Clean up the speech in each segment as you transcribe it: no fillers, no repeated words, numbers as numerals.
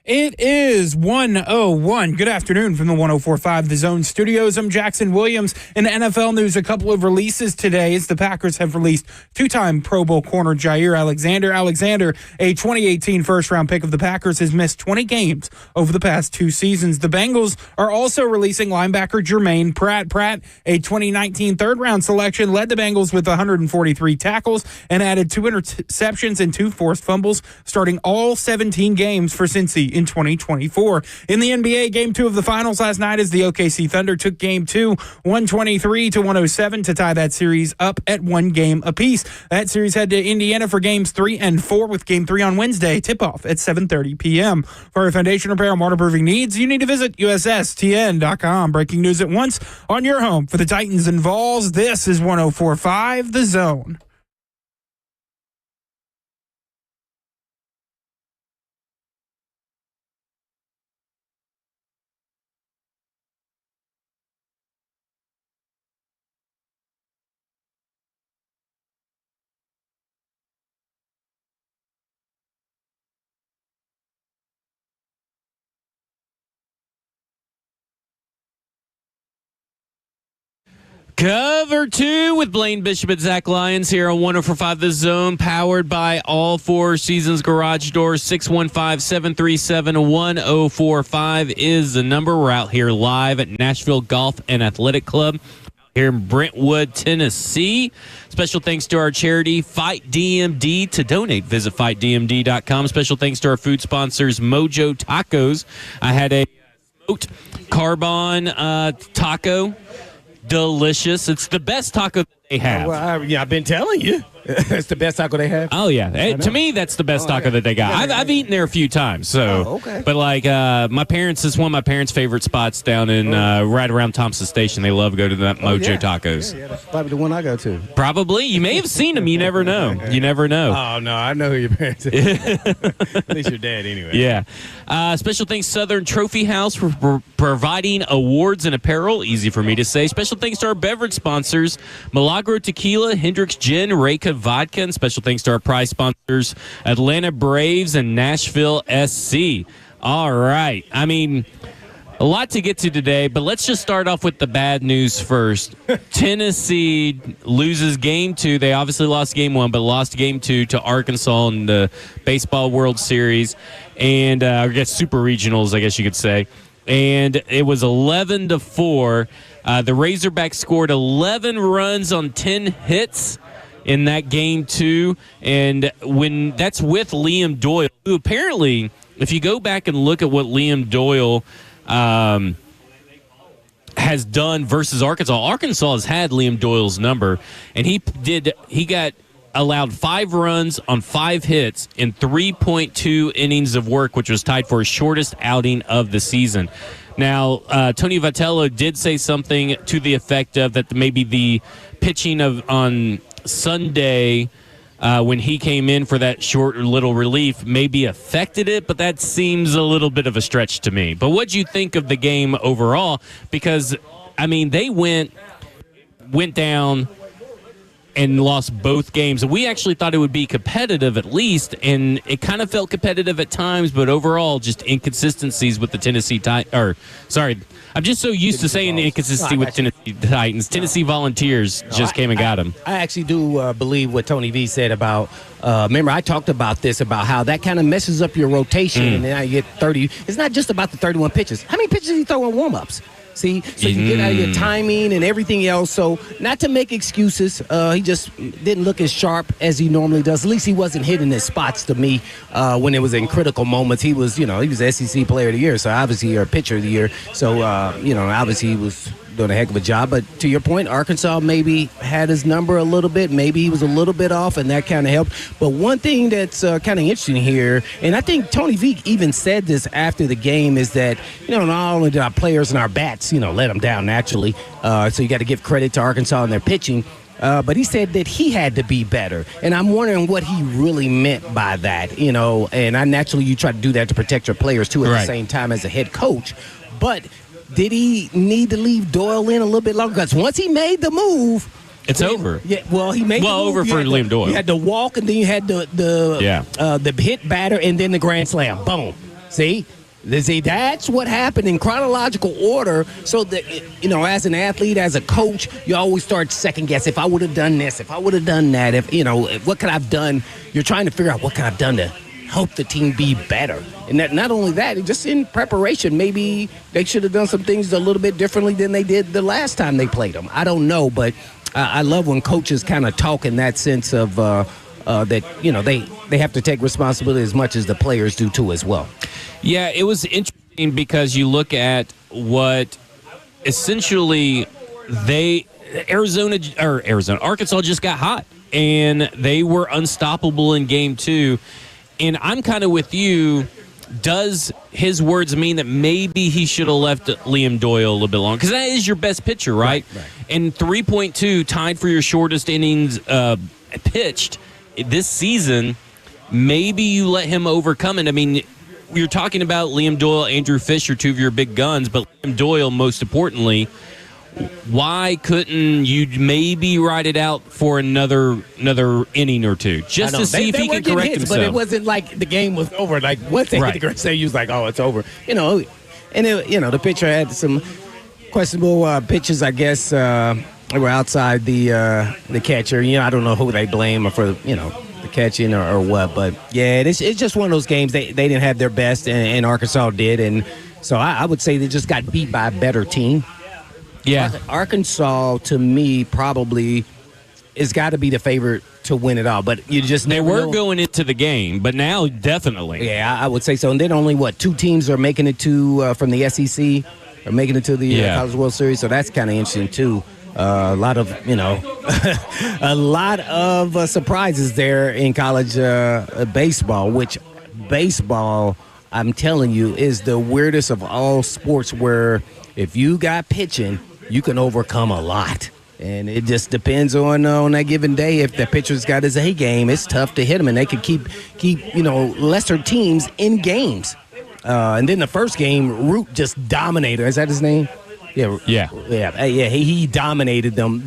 It is 1:01. Good afternoon from the 104.5 The Zone Studios. I'm Jackson Williams. In NFL news, a couple of releases today as the Packers have released two-time Pro Bowl corner Jair Alexander. Alexander, a 2018 first-round pick of the Packers, has missed 20 games over the past two seasons. The Bengals are also releasing linebacker Jermaine Pratt. Pratt, a 2019 third-round selection, led the Bengals with 143 tackles and added 2 interceptions and 2 forced fumbles, starting all 17 games for Cincy in 2024. In the NBA, Game 2 of the finals last night as the OKC Thunder took Game 2, 123-107 to tie that series up at 1 game apiece. That series head to Indiana for Games 3 and 4 with Game 3 on Wednesday. Tip-off at 7:30 p.m. For your foundation repair and waterproofing needs, you need to visit USSTN.com. Breaking news at once on your home for the Titans and Vols. This is 104.5 The Zone. Cover 2 with Blaine Bishop and Zach Lyons here on 104.5 The Zone, powered by All Four Seasons Garage Doors. 615-737-1045 is the number. We're out here live at Nashville Golf and Athletic Club here in Brentwood, Tennessee. Special thanks to our charity, Fight DMD. To donate, visit fightdmd.com. Special thanks to our food sponsors, Mojo Tacos. I had a smoked carbon taco. Delicious. It's the best taco they have. Well, I've been telling you. It's the best taco they have. Oh, yeah. To me, that's the best taco that they got. I've eaten there a few times. So, okay. But, like, my parents, it's one of my parents' favorite spots down in right around Thompson Station. They love to go to that Mojo Tacos. Yeah, that's probably the one I go to. Probably. You may have seen them. You never know. You never know. Oh, no. I know who your parents are. At least your dad, anyway. Yeah. Special thanks Southern Trophy House for providing awards and apparel. Easy for me to say. Special thanks to our beverage sponsors, Milagro Tequila, Hendricks Gin, Reyka Vodka, and special thanks to our prize sponsors, Atlanta Braves and Nashville SC. All right. I mean, a lot to get to today, but let's just start off with the bad news first. Tennessee loses Game 2. They obviously lost Game 1, but lost Game 2 to Arkansas in the Baseball World Series, and I guess Super Regionals, I guess you could say. And it was 11-4. The Razorbacks scored 11 runs on 10 hits in that Game 2, and when that's with Liam Doyle, who apparently, if you go back and look at what Liam Doyle has done versus Arkansas has had Liam Doyle's number, and he got allowed 5 runs on 5 hits in 3.2 innings of work, which was tied for his shortest outing of the season. Now, Tony Vitello did say something to the effect of that maybe the pitching on Sunday when he came in for that short little relief maybe affected it, but that seems a little bit of a stretch to me. But what do you think of the game overall? Because, I mean, they went down and lost both games. We actually thought it would be competitive at least, and it kind of felt competitive at times, but overall just inconsistencies with the Tennessee Titans. I'm just so used to saying the inconsistency with Tennessee Titans. Tennessee Volunteers just came and got them. I actually do believe what Tony V said about, remember I talked about this, about how that kind of messes up your rotation, and then you get 30. It's not just about the 31 pitches. How many pitches did he throw in warm-ups? See, so you get out of your timing and everything else. So not to make excuses, he just didn't look as sharp as he normally does. At least he wasn't hitting his spots to me when it was in critical moments. He was, he was SEC Player of the Year, so obviously, or Pitcher of the Year. So, obviously he was doing a heck of a job. But to your point, Arkansas maybe had his number a little bit. Maybe he was a little bit off, and that kind of helped. But one thing that's kind of interesting here, and I think Tony V even said this after the game, is that, not only did our players and our bats, let them down naturally. So you got to give credit to Arkansas and their pitching. But he said that he had to be better. And I'm wondering what he really meant by that, And naturally, you try to do that to protect your players, too, at the same time as a head coach. But did he need to leave Doyle in a little bit longer? Because once he made the move, it's over. Yeah, well, he made the move. Over for Liam Doyle. You had the walk, and then you had the hit batter, and then the grand slam. Boom. See, that's what happened in chronological order. So that, as an athlete, as a coach, you always start second guess. If I would have done this, if I would have done that, what could I've done? You're trying to figure out what could I've done to help the team be better. And that, not only that, just in preparation, maybe they should have done some things a little bit differently than they did the last time they played them. I don't know, but I love when coaches kind of talk in that sense of that, they have to take responsibility as much as the players do too as well. Yeah, it was interesting because you look at what essentially Arkansas just got hot, and they were unstoppable in game 2. And I'm kind of with you. Does his words mean that maybe he should have left Liam Doyle a little bit longer? Because that is your best pitcher, right? And 3.2 tied for your shortest innings pitched this season. Maybe you let him overcome it. I mean, you're talking about Liam Doyle, Andrew Fisher, two of your big guns, but Liam Doyle, most importantly, why couldn't you maybe ride it out for another inning or two just to see if he can correct himself? But it wasn't like the game was over. Like once they hit the ground, you was like, "Oh, it's over." The pitcher had some questionable pitches. I guess they were outside the catcher. I don't know who they blame for the catching or what, but yeah, it's just one of those games. They didn't have their best, and Arkansas did, and so I would say they just got beat by a better team. Yeah, Arkansas to me probably has got to be the favorite to win it all, but you just they never were know. Going into the game, but now definitely. Yeah, I would say so. And then only two teams are making it to from the SEC are making it to the College World Series, so that's kind of interesting too. A lot of surprises there in college baseball, which baseball, I'm telling you, is the weirdest of all sports where if you got pitching, you can overcome a lot. And it just depends on that given day. If the pitcher's got his A game, it's tough to hit them, and they can keep lesser teams in games. And then the first game, Root just dominated. Is that his name? Yeah. He dominated them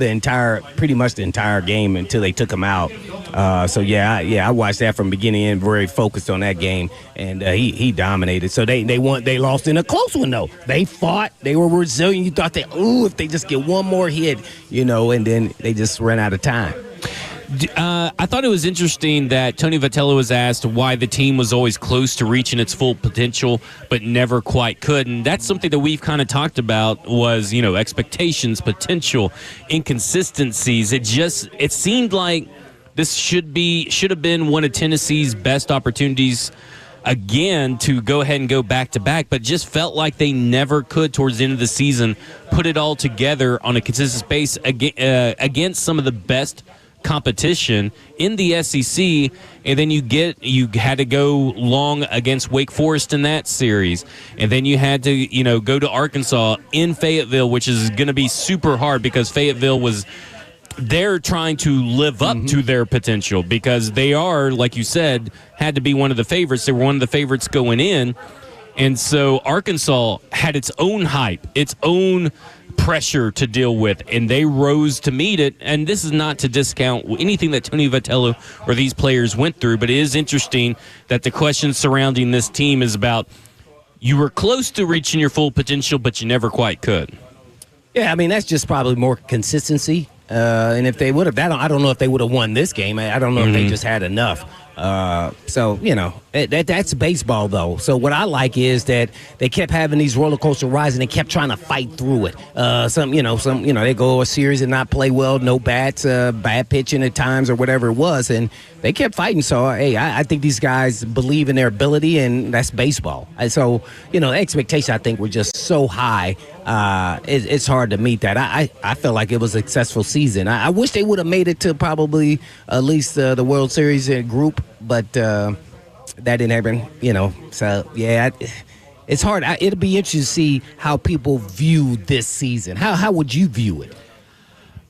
pretty much the entire game until they took him out. I watched that from beginning to end, very focused on that game, and he dominated. So they won. They lost in a close one though. They fought. They were resilient. You thought if they just get one more hit, and then they just ran out of time. I thought it was interesting that Tony Vitello was asked why the team was always close to reaching its full potential, but never quite could. And that's something that we've kind of talked about was, expectations, potential, inconsistencies. It seemed like this should have been one of Tennessee's best opportunities again to go ahead and go back-to-back, but just felt like they never could towards the end of the season put it all together on a consistent base against some of the best competition in the SEC, and then you had to go long against Wake Forest in that series, and then you had to go to Arkansas in Fayetteville, which is going to be super hard because Fayetteville they're trying to live up to their potential because they are, like you said, had to be one of the favorites. They were one of the favorites going in, and so Arkansas had its own hype, its own pressure to deal with, and they rose to meet it. And this is not to discount anything that Tony Vitello or these players went through, but it is interesting that the question surrounding this team is about you were close to reaching your full potential, but you never quite could. Yeah, I mean, that's just probably more consistency. And if they would have, I don't know if they would have won this game. I don't know if they just had enough. That's baseball, though. So what I like is that they kept having these roller coaster rides and they kept trying to fight through it. They go a series and not play well, no bats, bad pitching at times or whatever it was, and they kept fighting. So, I think these guys believe in their ability, and that's baseball. And so, the expectations, I think, were just so high. It's hard to meet that. I felt like it was a successful season. I wish they would have made it to probably at least the World Series group, but that didn't happen, So, yeah, it's hard. It'll be interesting to see how people view this season. How would you view it?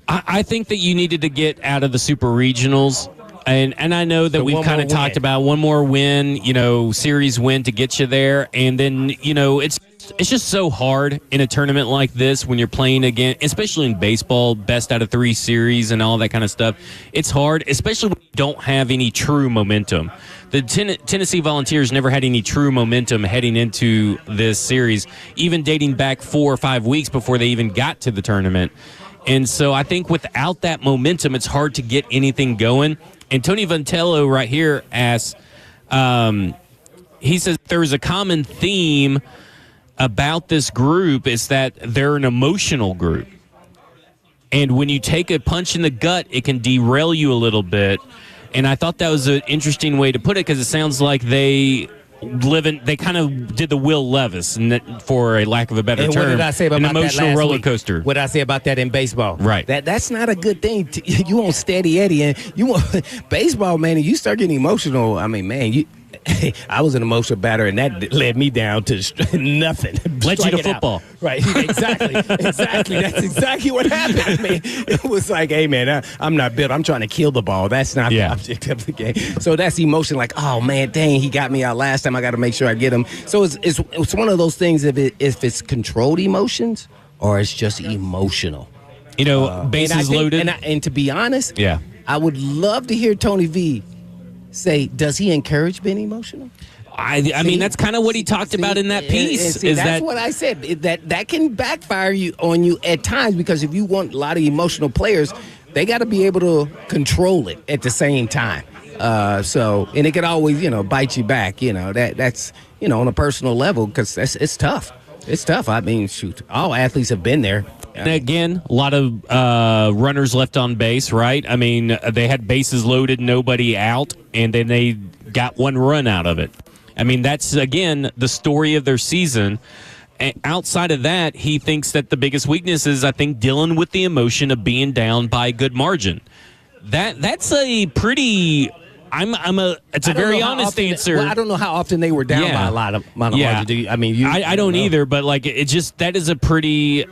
I think that you needed to get out of the super regionals. And I know that we've kind of talked about one more win, series win to get you there. And then, it's it's just so hard in a tournament like this when you're playing again, especially in baseball, best out of 3 series and all that kind of stuff. It's hard, especially when you don't have any true momentum. The Tennessee Volunteers never had any true momentum heading into this series, even dating back 4 or 5 weeks before they even got to the tournament. And so I think without that momentum, it's hard to get anything going. And Tony Vantello right here asks, he says there's a common theme about this group is that they're an emotional group. And when you take a punch in the gut, it can derail you a little bit. And I thought that was an interesting way to put it because it sounds like they kind of did the Will Levis, for a lack of a better term. What did I say about an that emotional last roller week? coaster? What did I say about that in baseball? Right. That's not a good thing. You want steady Eddie, and you want baseball, man. And you start getting emotional. I mean, man, I was an emotional batter, and that led me down to nothing. Led you to football. Right, exactly. That's exactly what happened. I mean, it was like, hey, man, I'm not built. I'm trying to kill the ball. That's not the object of the game. So that's emotion like, oh, man, dang, he got me out last time. I got to make sure I get him. So it's one of those things if it's controlled emotions or it's just emotional. Bases loaded. And to be honest, yeah, I would love to hear Tony V say, does he encourage being emotional? I mean, that's kind of what he talked about in that piece. That's what I said. That can backfire on you at times because if you want a lot of emotional players, they got to be able to control it at the same time. And it could always, bite you back. That's on a personal level because it's tough. It's tough. I mean, shoot, all athletes have been there. And again, a lot of runners left on base, right? I mean, they had bases loaded, nobody out, and then they got 1 run out of it. I mean, that's, again, the story of their season. And outside of that, he thinks that the biggest weakness is, I think, dealing with the emotion of being down by a good margin. That's a pretty... It's a very honest answer. Well, I don't know how often they were down by a lot of margin. I don't either, but that is a pretty...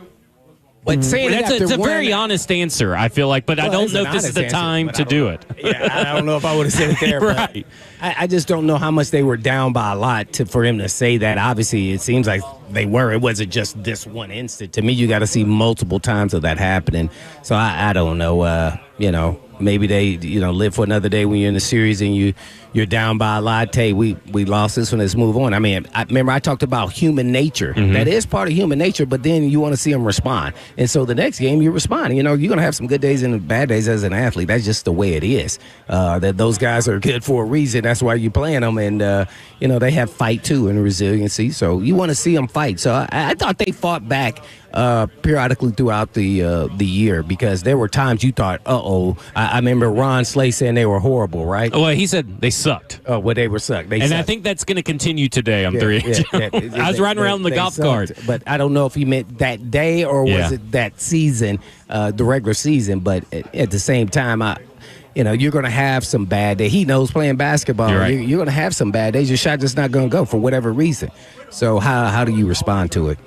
But saying it's a very honest answer, I feel like, but I don't know if this is the time to do it. Yeah, I don't know if I would have said it there. Right. I just don't know how much they were down by a lot for him to say that. Obviously, it seems like they were. It wasn't just this one instant. To me, you got to see multiple times of that happening. So I don't know. Maybe they live for another day when you're in the series and you're down by a lot. Hey, we lost this one. Let's move on. I mean, remember I talked about human nature. Mm-hmm. That is part of human nature, but then you want to see them respond. And so the next game, you respond. You're going to have some good days and bad days as an athlete. That's just the way it is. That those guys are good for a reason. That's why you're playing them. And, they have fight, too, and resiliency. So you want to see them fight. So I thought they fought back periodically throughout the year because there were times you thought, I remember Ron Slay saying they were horrible, right? Well, he said they sucked. Oh, well, they were sucked. Sucked. I think that's going to continue today. I was riding around the golf cart. But I don't know if he meant that day or was it that season, the regular season. But at the same time, you're going to have some bad days. He knows playing basketball. You're right. You're going to have some bad days. Your shot just not going to go for whatever reason. So how do you respond to it?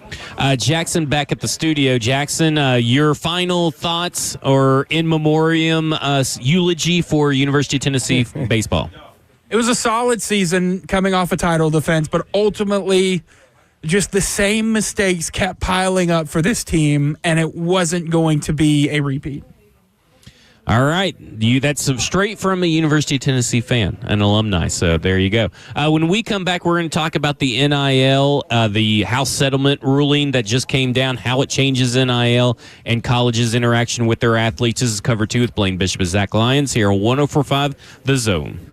Jackson back at the studio. Jackson, your final thoughts or in memoriam eulogy for University of Tennessee baseball? It was a solid season coming off a title defense, but ultimately just the same mistakes kept piling up for this team, and it wasn't going to be a repeat. All right. That's straight from a University of Tennessee fan, an alumni. So there you go. When we come back, we're going to talk about the NIL, the House settlement ruling that just came down, how it changes NIL and colleges' interaction with their athletes. This is Cover 2 with Blaine Bishop and Zach Lyons here on 104.5 The Zone.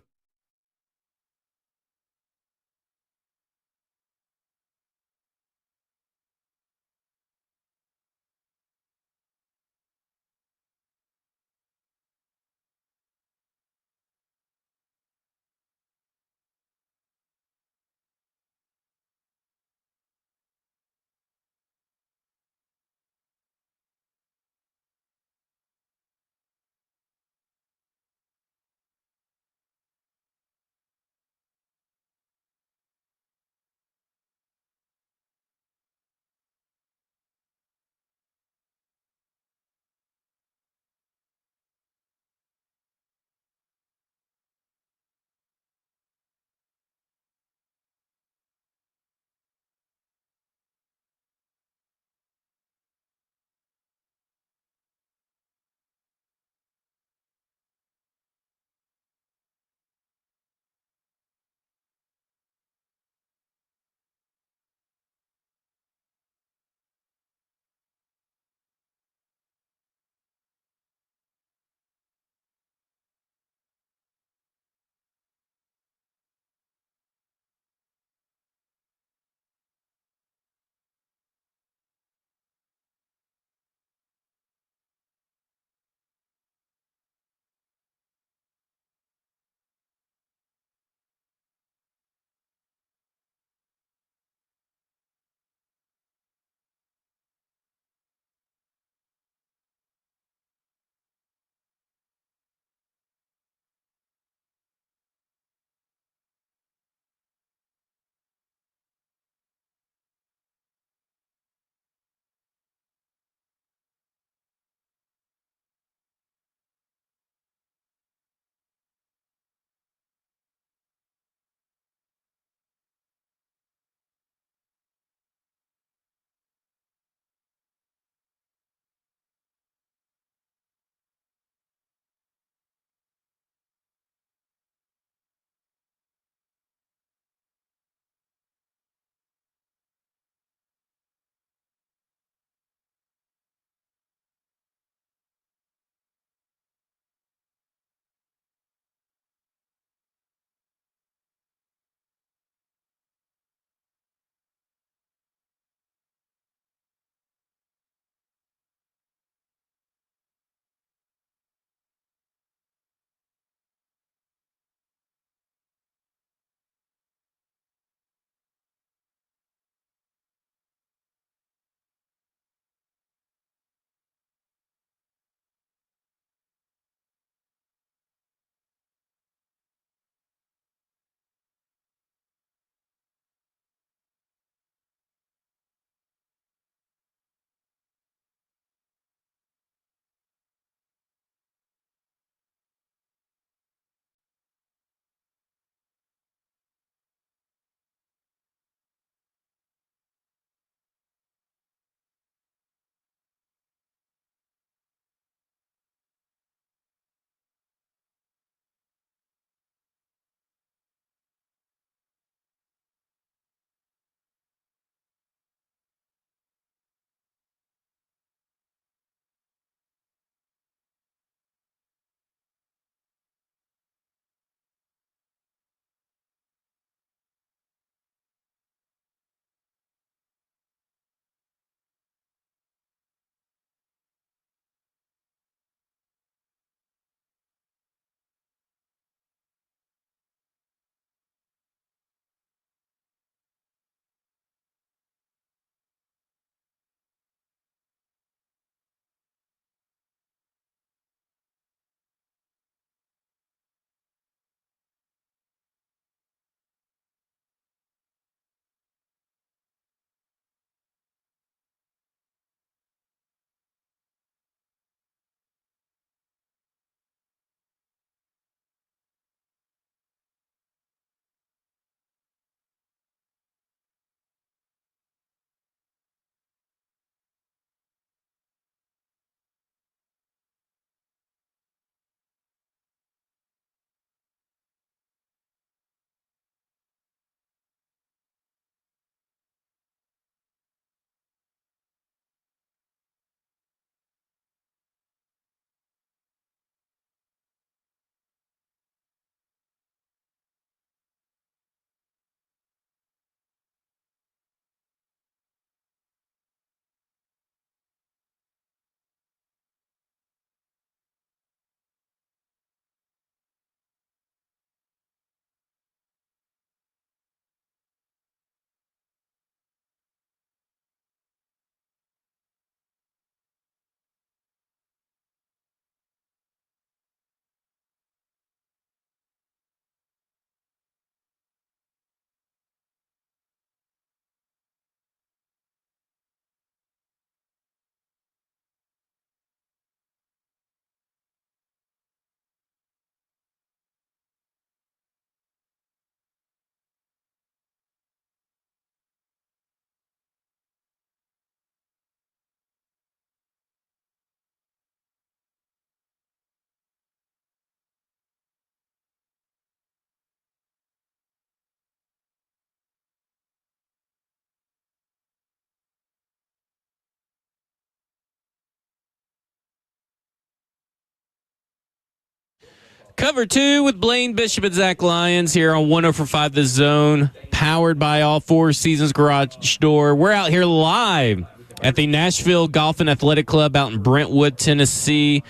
Cover 2 with Blaine Bishop and Zach Lyons here on 104.5 The Zone, powered by All Four Seasons Garage Door. We're out here live at the Nashville Golf and Athletic Club out in Brentwood, Tennessee.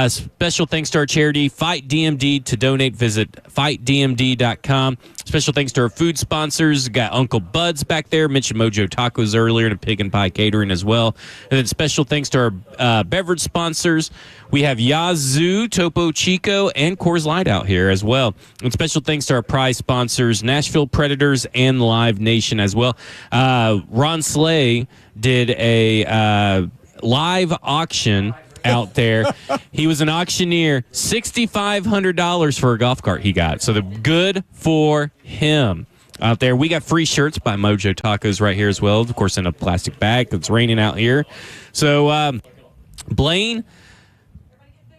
Special thanks to our charity, Fight DMD. To donate, visit fightdmd.com. Special thanks to our food sponsors. Got Uncle Bud's back there. Mentioned Mojo Tacos earlier and Pig and Pie Catering as well. And then special thanks to our beverage sponsors. We have Yazoo, Topo Chico, and Coors Light out here as well. And special thanks to our prize sponsors, Nashville Predators and Live Nation as well. Ron Slay did a live auction out there. He was an auctioneer. $6,500 for a golf cart he got. So good for him out there. We got free shirts by Mojo Tacos right here as well. Of course, in a plastic bag. It's raining out here. So, Blaine,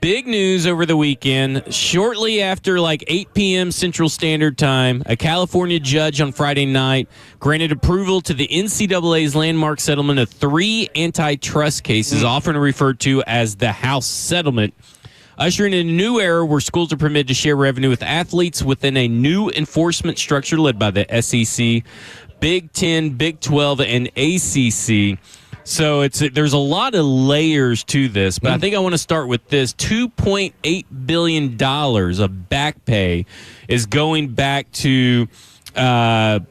big news over the weekend. Shortly after 8 p.m. Central Standard Time, a California judge on Friday night granted approval to the NCAA's landmark settlement of 3 antitrust cases, often referred to as the House Settlement, ushering in a new era where schools are permitted to share revenue with athletes within a new enforcement structure led by the SEC, Big Ten, Big 12, and ACC. So there's a lot of layers to this, but I think I want to start with this. $2.8 billion of back pay is going back to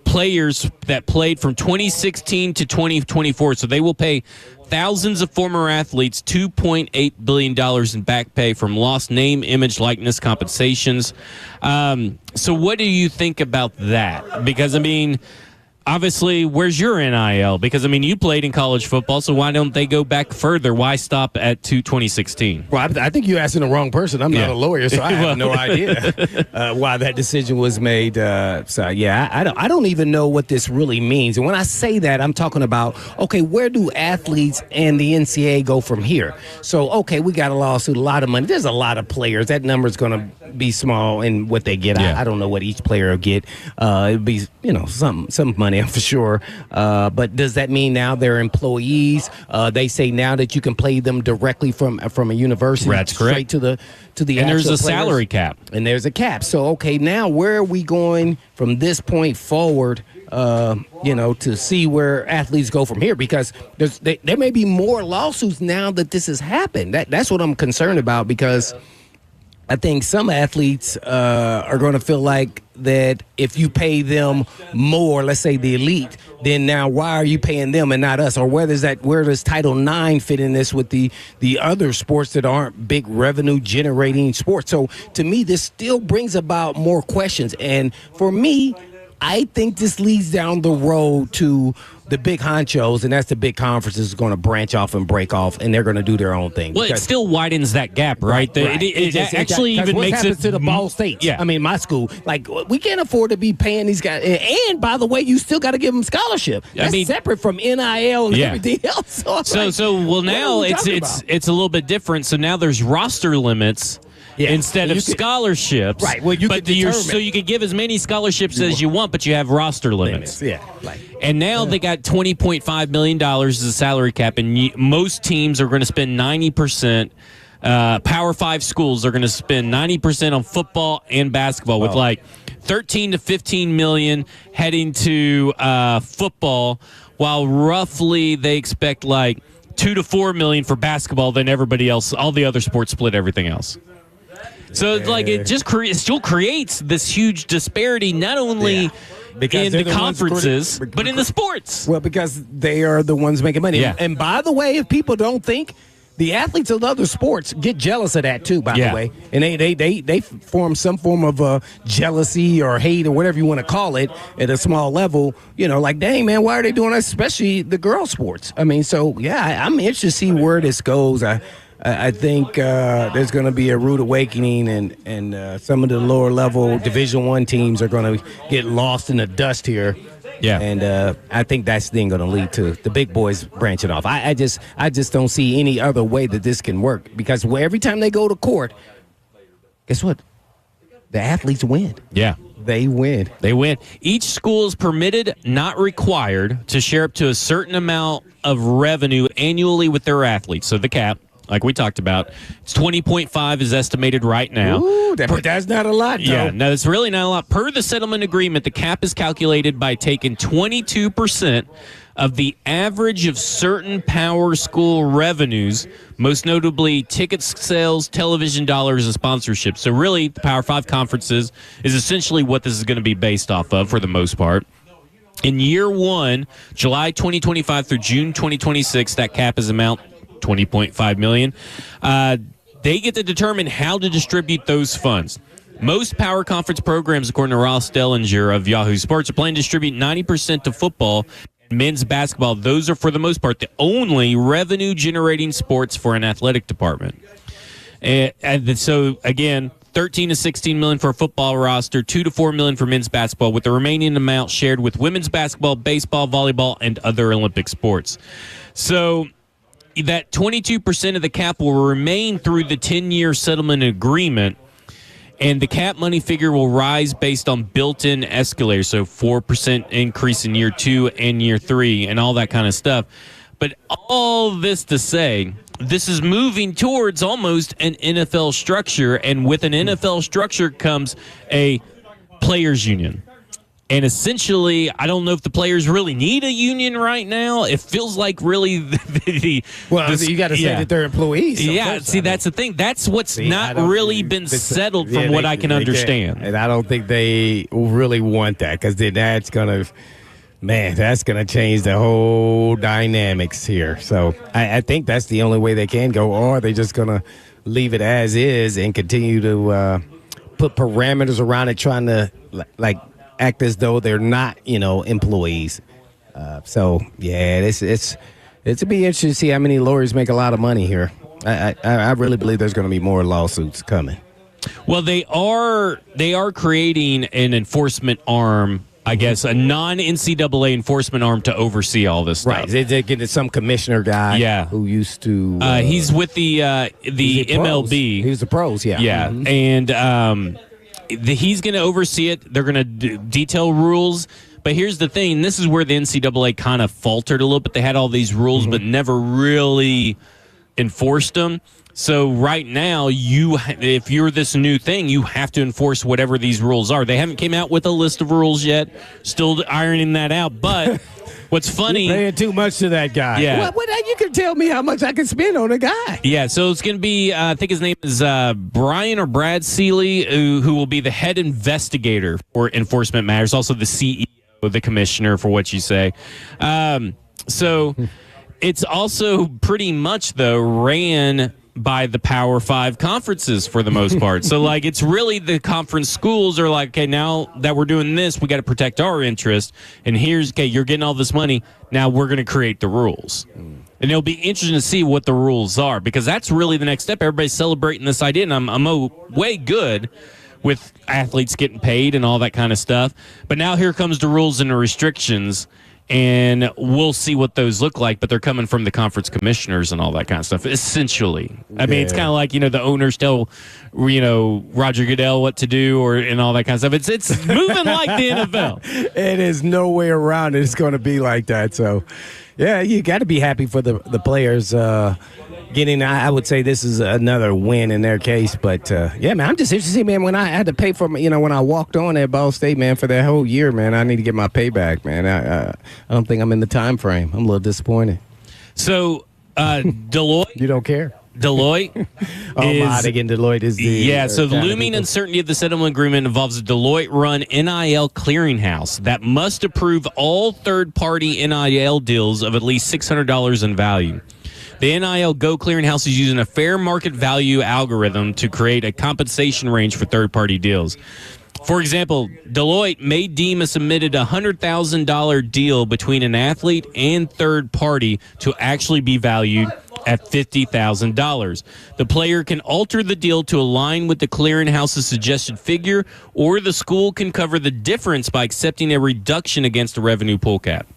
players that played from 2016 to 2024. So they will pay thousands of former athletes $2.8 billion in back pay from lost name, image, likeness, compensations. So what do you think about that? Because, obviously, where's your NIL? Because, you played in college football, so why don't they go back further? Why stop at 2016? Well, I think you're asking the wrong person. I'm not a lawyer, so I have no idea why that decision was made. I don't even know what this really means. And when I say that, I'm talking about, okay, where do athletes and the NCAA go from here? So, okay, we got a lawsuit, a lot of money. There's a lot of players. That number's going to be small in what they get. I don't know what each player will get. It'll be, some money for sure. But does that mean now they're employees? They say now that you can play them directly from a university. That's correct. Straight to the and there's a players. salary cap. And there's a cap. So, okay, now where are we going from this point forward, to see where athletes go from here? Because there may be more lawsuits now that this has happened. That's what I'm concerned about, because I think some athletes are going to feel like that if you pay them more, let's say the elite, then now why are you paying them and not us? Or where does Title IX fit in this with the other sports that aren't big revenue generating sports? So to me, this still brings about more questions. And for me, I think this leads down the road to the big honchos, and that's the big conferences, is going to branch off and break off, and they're going to do their own thing. Well, it still widens that gap, right? It actually even makes it to the Ball States. Yeah. My school, we can't afford to be paying these guys. And by the way, you still got to give them scholarship. That's separate from NIL and everything else. So now it's a little bit different. So now there's roster limits. Yeah. Instead of scholarships. Right. Well, so you can give as many scholarships as you want, but you have roster limits. Yeah. And now they got $20.5 million as a salary cap, and most teams are going to spend 90%. Power 5 schools are going to spend 90% on football and basketball, with 13 to 15 million heading to football, while roughly they expect 2 to 4 million for basketball. Then everybody else, all the other sports, split everything else. So it just still creates this huge disparity, not only in the conferences, but in the sports. Well, because they are the ones making money. Yeah. And by the way, if people don't think, the athletes of the other sports get jealous of that too, by the way. And they form some form of jealousy or hate or whatever you want to call it at a small level. Dang, man, why are they doing that? Especially the girl sports. I'm interested to see where this goes. I think there's going to be a rude awakening, and some of the lower level Division I teams are going to get lost in the dust here. Yeah, and I think that's then going to lead to the big boys branching off. I just don't see any other way that this can work, because every time they go to court, guess what? The athletes win. Yeah. They win. Each school is permitted, not required, to share up to a certain amount of revenue annually with their athletes. So the cap like we talked about. It's 20.5 is estimated right now. Ooh, but that's not a lot, though. Yeah, no, it's really not a lot. Per the settlement agreement, the cap is calculated by taking 22% of the average of certain power school revenues, most notably ticket sales, television dollars, and sponsorships. So really, the Power 5 conferences is essentially what this is going to be based off of for the most part. In year one, July 2025 through June 2026, that cap is amount $20.5 million. They get to determine how to distribute those funds. Most power conference programs, according to Ross Dellinger of Yahoo Sports, are planning to distribute 90% to football and men's basketball. Those are, for the most part, the only revenue-generating sports for an athletic department. And so, again, 13 to 16 million for a football roster, 2 to 4 million for men's basketball, with the remaining amount shared with women's basketball, baseball, volleyball, and other Olympic sports. So that 22% of the cap will remain through the 10-year settlement agreement, and the cap money figure will rise based on built-in escalators, so 4% increase in year 2 and year 3 and all that kind of stuff. But all this to say, this is moving towards almost an NFL structure, and with an NFL structure comes a players' union. And essentially, I don't know if the players really need a union right now. It feels like really you got to say that they're employees. So that's the thing. That's what's not really been settled from what I can understand. And I don't think they really want that, because then that's going to change the whole dynamics here. So I think that's the only way they can go, or are they just going to leave it as is and continue to put parameters around it, trying to act as though they're not, employees. It's be interesting to see how many lawyers make a lot of money here. I really believe there's going to be more lawsuits coming. Well, they are creating an enforcement arm, I guess, a non-NCAA enforcement arm to oversee all this stuff. Right. They're getting some commissioner guy who used to... he's with the MLB. He was the pros, yeah. Yeah, and he's going to oversee it. They're going to detail rules. But here's the thing. This is where the NCAA kind of faltered a little bit. They had all these rules but never really enforced them. So right now, if you're this new thing, you have to enforce whatever these rules are. They haven't came out with a list of rules yet. Still ironing that out. But what's funny... You're paying too much to that guy. Yeah. What, you can tell me how much I can spend on a guy. Yeah, so it's going to be, I think his name is Brian or Brad Seeley, who will be the head investigator for enforcement matters, also the CEO, the commissioner, for what you say. So it's also pretty much, though, ran by the Power 5 conferences for the most part. So, it's really the conference schools are like, okay, now that we're doing this, we got to protect our interest. And you're getting all this money. Now we're going to create the rules. And it'll be interesting to see what the rules are, because that's really the next step. Everybody's celebrating this idea, and I'm way good with athletes getting paid and all that kind of stuff. But now here comes the rules and the restrictions, and we'll see what those look like, but they're coming from the conference commissioners and all that kind of stuff, essentially. I mean, it's kind of like, the owners tell, Roger Goodell what to do and all that kind of stuff. It's moving like the NFL. It is no way around it. It's going to be like that. So, yeah, you got to be happy for the players getting. I would say this is another win in their case. But, yeah, man, I'm just interested, man, when I had to pay for, when I walked on at Ball State, man, for that whole year, man, I need to get my payback, man. I don't think I'm in the time frame. I'm a little disappointed. So, Deloitte. You don't care? Deloitte Deloitte is the... so the looming uncertainty of the settlement agreement involves a Deloitte-run NIL clearinghouse that must approve all third-party NIL deals of at least $600 in value. The NIL Go clearinghouse is using a fair market value algorithm to create a compensation range for third-party deals. For example, Deloitte may deem a submitted $100,000 deal between an athlete and third party to actually be valued at $50,000. The player can alter the deal to align with the clearinghouse's suggested figure, or the school can cover the difference by accepting a reduction against the revenue pool cap.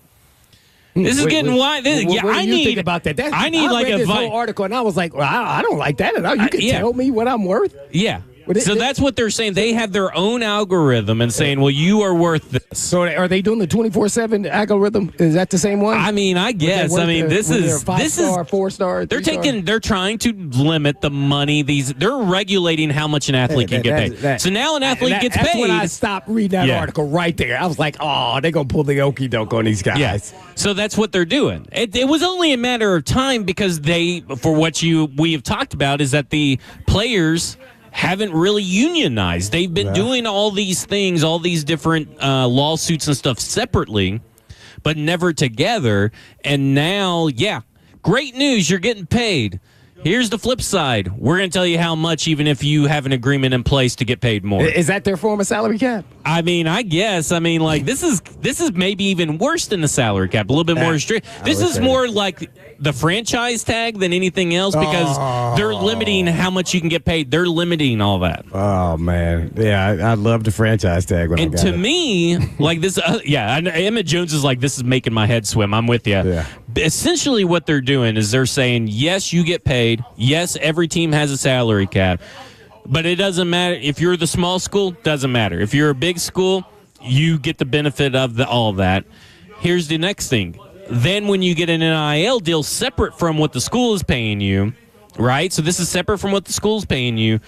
This is getting wide. What do you think about that? I need read this whole article, and I was like, well, I don't like that at all. You can tell me what I'm worth? Yeah. So that's what they're saying. They have their own algorithm and saying, well, you are worth this. So are they doing the 24/7 algorithm? Is that the same one? I mean, I guess. I mean, this is 4-star. They're trying to limit the money. They're regulating how much an athlete can get paid. So now an athlete gets paid. That's when I stopped reading that article right there. I was like, oh, they're going to pull the okie doke on these guys. Yeah. So that's what they're doing. It was only a matter of time because we have talked about is that the players haven't really unionized. They've been doing all these things, all these different lawsuits and stuff separately, but never together. And now, great news, you're getting paid. Here's the flip side. We're going to tell you how much, even if you have an agreement in place to get paid more. Is that their form of salary cap? I mean, I guess. I mean, like this is maybe even worse than the salary cap. A little bit more strict. This is more like the franchise tag than anything else because they're limiting how much you can get paid. They're limiting all that. Oh man, yeah, I love the franchise tag. And to me, like this, Emmett Jones is like, this is making my head swim. I'm with you. Yeah. Essentially, what they're doing is they're saying, yes, you get paid. Yes, every team has a salary cap. But it doesn't matter. If you're the small school, doesn't matter. If you're a big school, you get the benefit of all of that. Here's the next thing. Then when you get an NIL deal separate from what the school is paying you, right? So this is separate from what the school is paying you.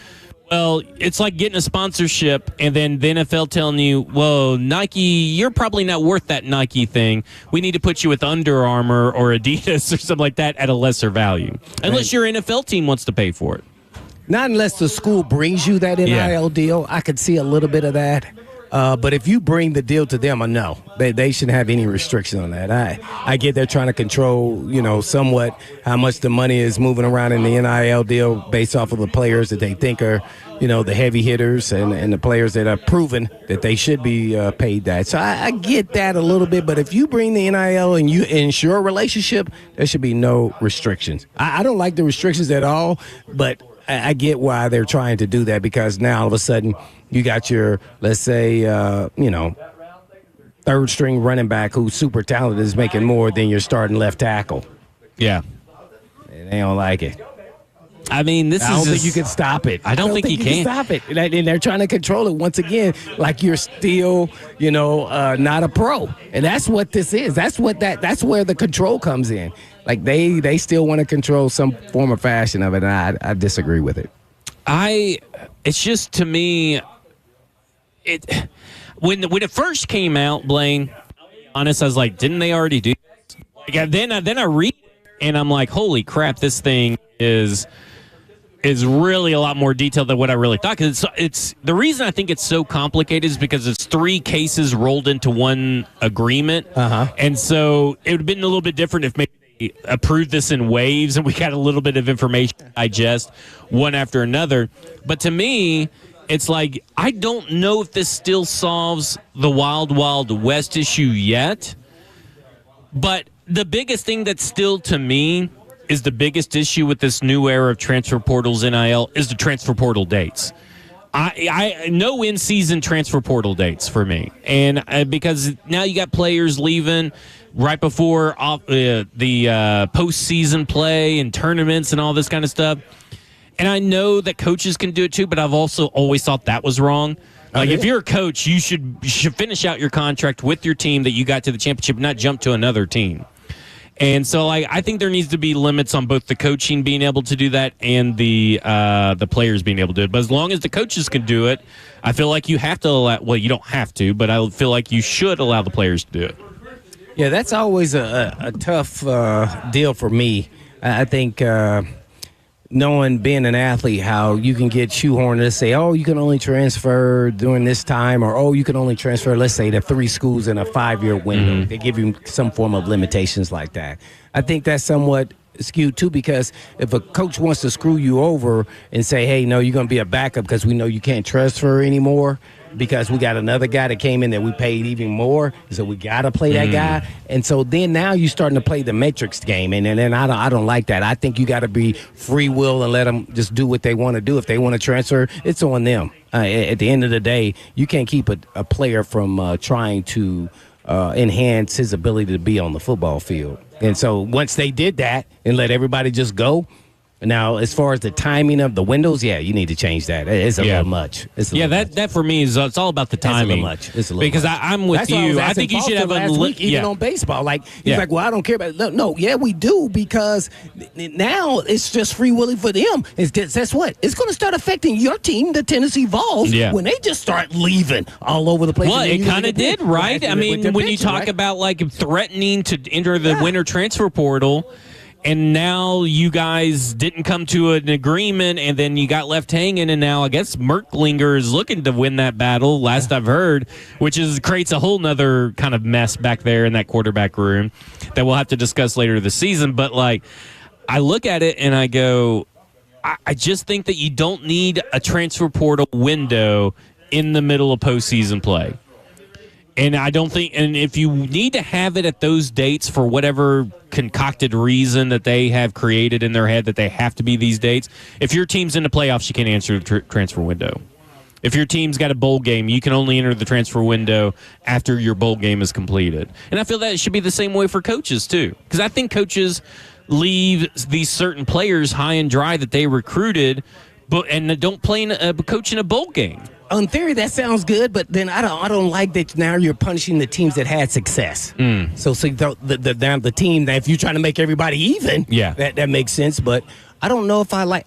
Well, it's like getting a sponsorship and then the NFL telling you, whoa, Nike, you're probably not worth that Nike thing. We need to put you with Under Armour or Adidas or something like that at a lesser value. Unless your NFL team wants to pay for it. Not unless the school brings you that NIL deal. I could see a little bit of that. But if you bring the deal to them, no, they shouldn't have any restriction on that. I get they're trying to control, somewhat how much the money is moving around in the NIL deal based off of the players that they think are, the heavy hitters and the players that are proven that they should be paid that. So I get that a little bit. But if you bring the NIL and you ensure a relationship, there should be no restrictions. I don't like the restrictions at all, but I get why they're trying to do that because now all of a sudden you got your, let's say, third string running back who's super talented is making more than your starting left tackle. Yeah. And they don't like it. I mean, I don't think you can stop it. I don't think you can stop it. And they're trying to control it once again, like you're still, not a pro. And that's what this is. That's where the control comes in. Like they still want to control some form or fashion of it, and I disagree with it. It's just, to me, when it first came out, Blaine, honest, I was like, didn't they already do this? Like, then I read it, and I'm like, holy crap, this thing is really a lot more detailed than what I really thought. Because it's the reason I think it's so complicated is because it's 3 cases rolled into one agreement. And so it would have been a little bit different if maybe they approved this in waves and we got a little bit of information to digest one after another. But to me, it's like, I don't know if this still solves the Wild Wild West issue yet. But the biggest thing that's still, to me, is the biggest issue with this new era of transfer portals, NIL, is the transfer portal dates. I no in-season transfer portal dates for me. And because now you got players leaving right before the postseason play and tournaments and all this kind of stuff. And I know that coaches can do it too, but I've also always thought that was wrong. Like, if you're a coach, you should finish out your contract with your team that you got to the championship, not jump to another team. And so, I think there needs to be limits on both the coaching being able to do that and the players being able to do it. But as long as the coaches can do it, I feel like you have to allow. Well, you don't have to, but I feel like you should allow the players to do it. Yeah, that's always a tough deal for me. I think knowing, being an athlete, how you can get shoehorned to say, oh, you can only transfer during this time, or, oh, you can only transfer, let's say, to 3 schools in a 5-year window. They give you some form of limitations like that. I think that's somewhat skewed, too, because if a coach wants to screw you over and say, hey, no, you're going to be a backup because we know you can't transfer anymore, because we got another guy that came in that we paid even more, so we got to play that guy. And so then now you're starting to play the matrix game, and then I don't like that. I think you got to be free will and let them just do what they want to do. If they want to transfer, it's on them. At the end of the day, you can't keep a player from trying to enhance his ability to be on the football field. And so once they did that and let everybody just go, Now, as far as the timing of the windows, yeah, you need to change that. It's a little much. It's a little much. That for me is it's all about the timing. It's a little because much. I'm with That's why you. I asking think you should Foster have last week, even on baseball. Like he's like, well, I don't care about it. No, yeah, we do because now it's just free willing for them. That's what it's going to start affecting your team, the Tennessee Vols, when they just start leaving all over the place. Well, it kind of did, right? I mean, when you talk about like threatening to enter the winter transfer portal. And now you guys didn't come to an agreement, and then you got left hanging, and now I guess Merklinger is looking to win that battle, last I've heard, which creates a whole nother kind of mess back there in that quarterback room that we'll have to discuss later this season. But, like, I look at it and I go, I just think that you don't need a transfer portal window in the middle of postseason play. And I don't think, and if you need to have it at those dates for whatever concocted reason that they have created in their head that they have to be these dates, if your team's in the playoffs, you can't enter the transfer window. If your team's got a bowl game, you can only enter the transfer window after your bowl game is completed. And I feel that it should be the same way for coaches, too. Because I think coaches leave these certain players high and dry that they recruited and don't coach in a bowl game. On theory, that sounds good, but then I don't like that now you're punishing the teams that had success. So the team that if you're trying to make everybody even, that makes sense. But I don't know if I like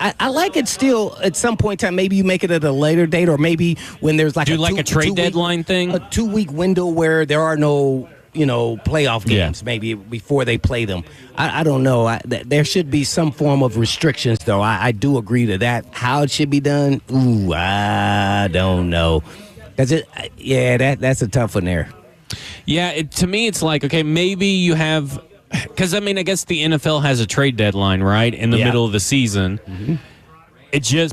it still at some point in time. Maybe you make it at a later date, or maybe when there's like a trade deadline thing, a 2-week window where there are no playoff games, maybe before they play them. I don't know. There should be some form of restrictions, though. I do agree to that. How it should be done, I don't know. That's a tough one there. Yeah, to me, it's like, okay, maybe you have, because I guess the NFL has a trade deadline, right, in the middle of the season. Mm-hmm.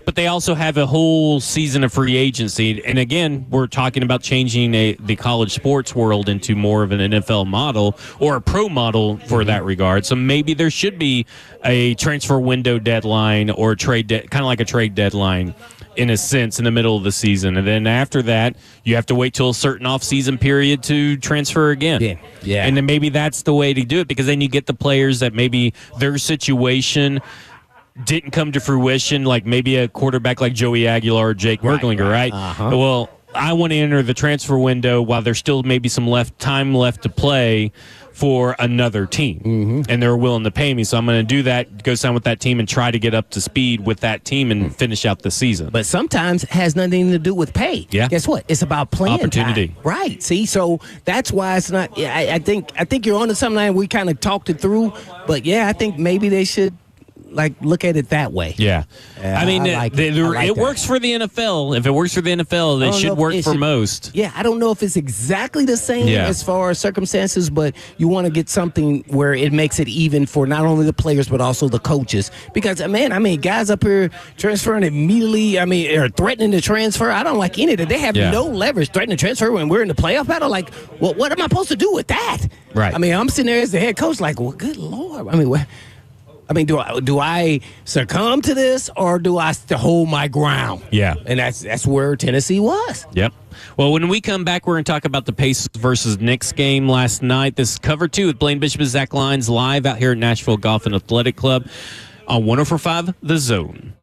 But they also have a whole season of free agency. And again, we're talking about changing the college sports world into more of an NFL model or a pro model for that regard. So maybe there should be a transfer window deadline or kind of like a trade deadline in a sense in the middle of the season. And then after that, you have to wait till a certain off-season period to transfer again. Yeah. And then maybe that's the way to do it, because then you get the players that maybe their situation didn't come to fruition, like maybe a quarterback like Joey Aguilar or Jake Merklinger, right? Uh-huh. Well, I want to enter the transfer window while there's still maybe some time left to play for another team, and they're willing to pay me. So I'm going to do that, go sign with that team, and try to get up to speed with that team and finish out the season. But sometimes it has nothing to do with pay. Yeah. Guess what? It's about playing opportunity. Time. Right. See, so that's why it's not. I think you're onto something. We kind of talked it through, but I think maybe they should look at it that way. Yeah. It works for the NFL. If it works for the NFL, it should work for most. Yeah, I don't know if it's exactly the same as far as circumstances, but you want to get something where it makes it even for not only the players but also the coaches. Because, guys up here transferring immediately, or threatening to transfer, I don't like any of that. They have no leverage threatening to transfer when we're in the playoff battle. Like, well, what am I supposed to do with that? Right. I'm sitting there as the head coach like, well, good Lord. Do I succumb to this, or do I hold my ground? Yeah. And that's where Tennessee was. Yep. Well, when we come back, we're going to talk about the Pacers versus Knicks game last night. This is Cover 2 with Blaine Bishop and Zach Lyons live out here at Nashville Golf and Athletic Club on 104.5 The Zone.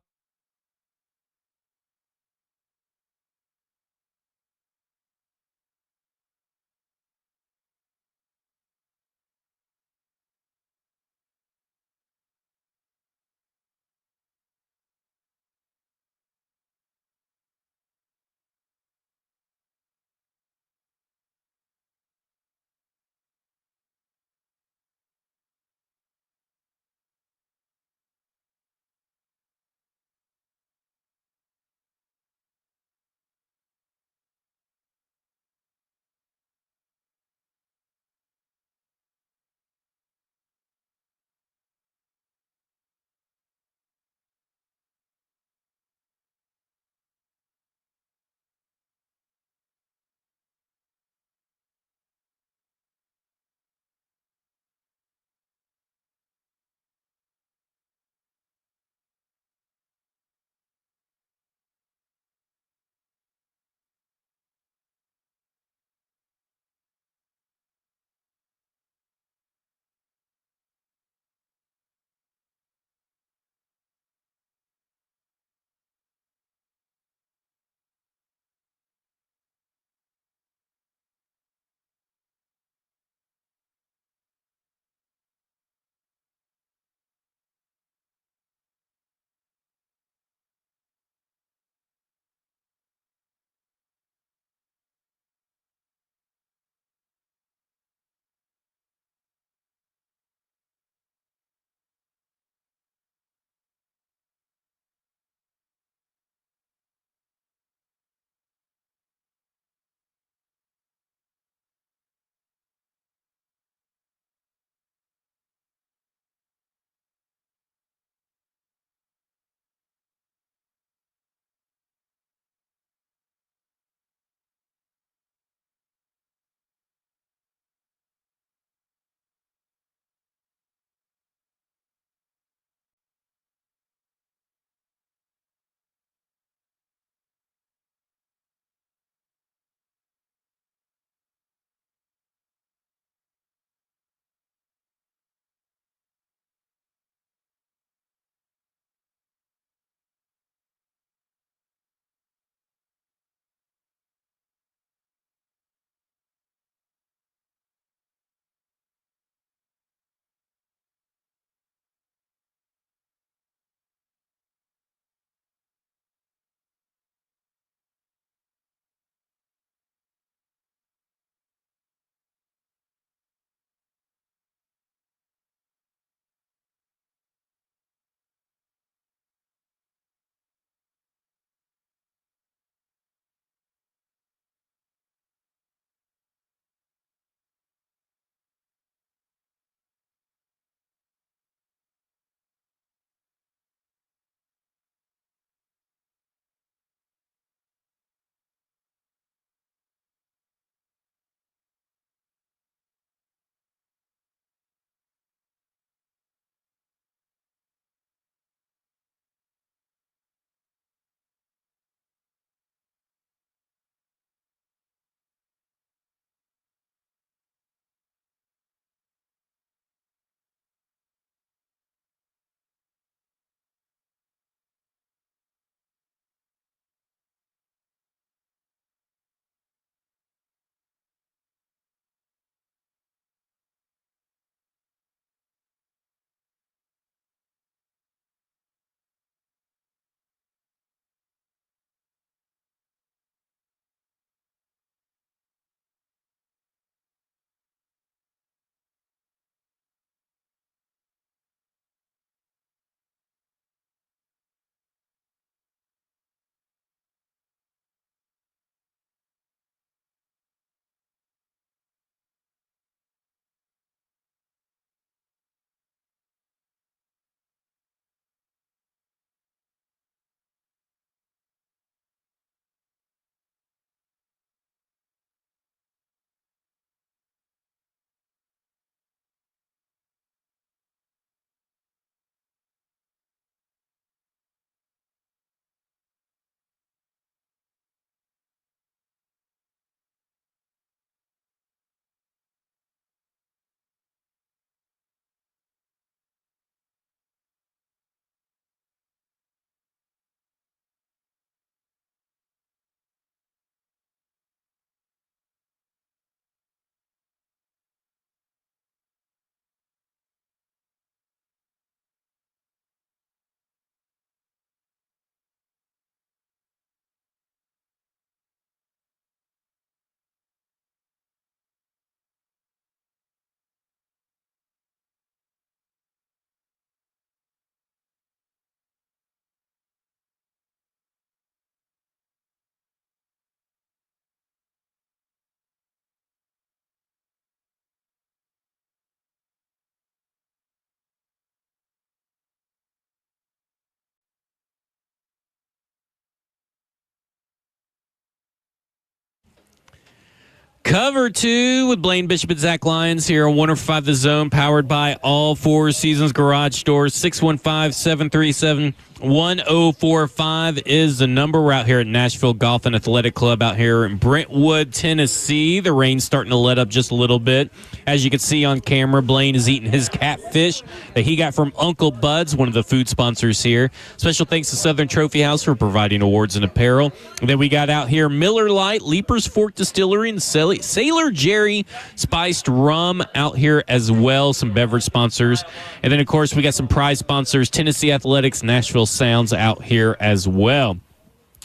Cover 2 with Blaine Bishop and Zach Lyons here on 105 The Zone, powered by All Four Seasons Garage Doors. 615-737-1045 is the number. We're out here at Nashville Golf and Athletic Club out here in Brentwood, Tennessee. The rain's starting to let up just a little bit. As you can see on camera, Blaine is eating his catfish that he got from Uncle Bud's, one of the food sponsors here. Special thanks to Southern Trophy House for providing awards and apparel. And then we got out here Miller Lite, Leapers Fork Distillery, and Sailor Jerry Spiced Rum out here as well, some beverage sponsors. And then, of course, we got some prize sponsors, Tennessee Athletics, Nashville Sounds out here as well.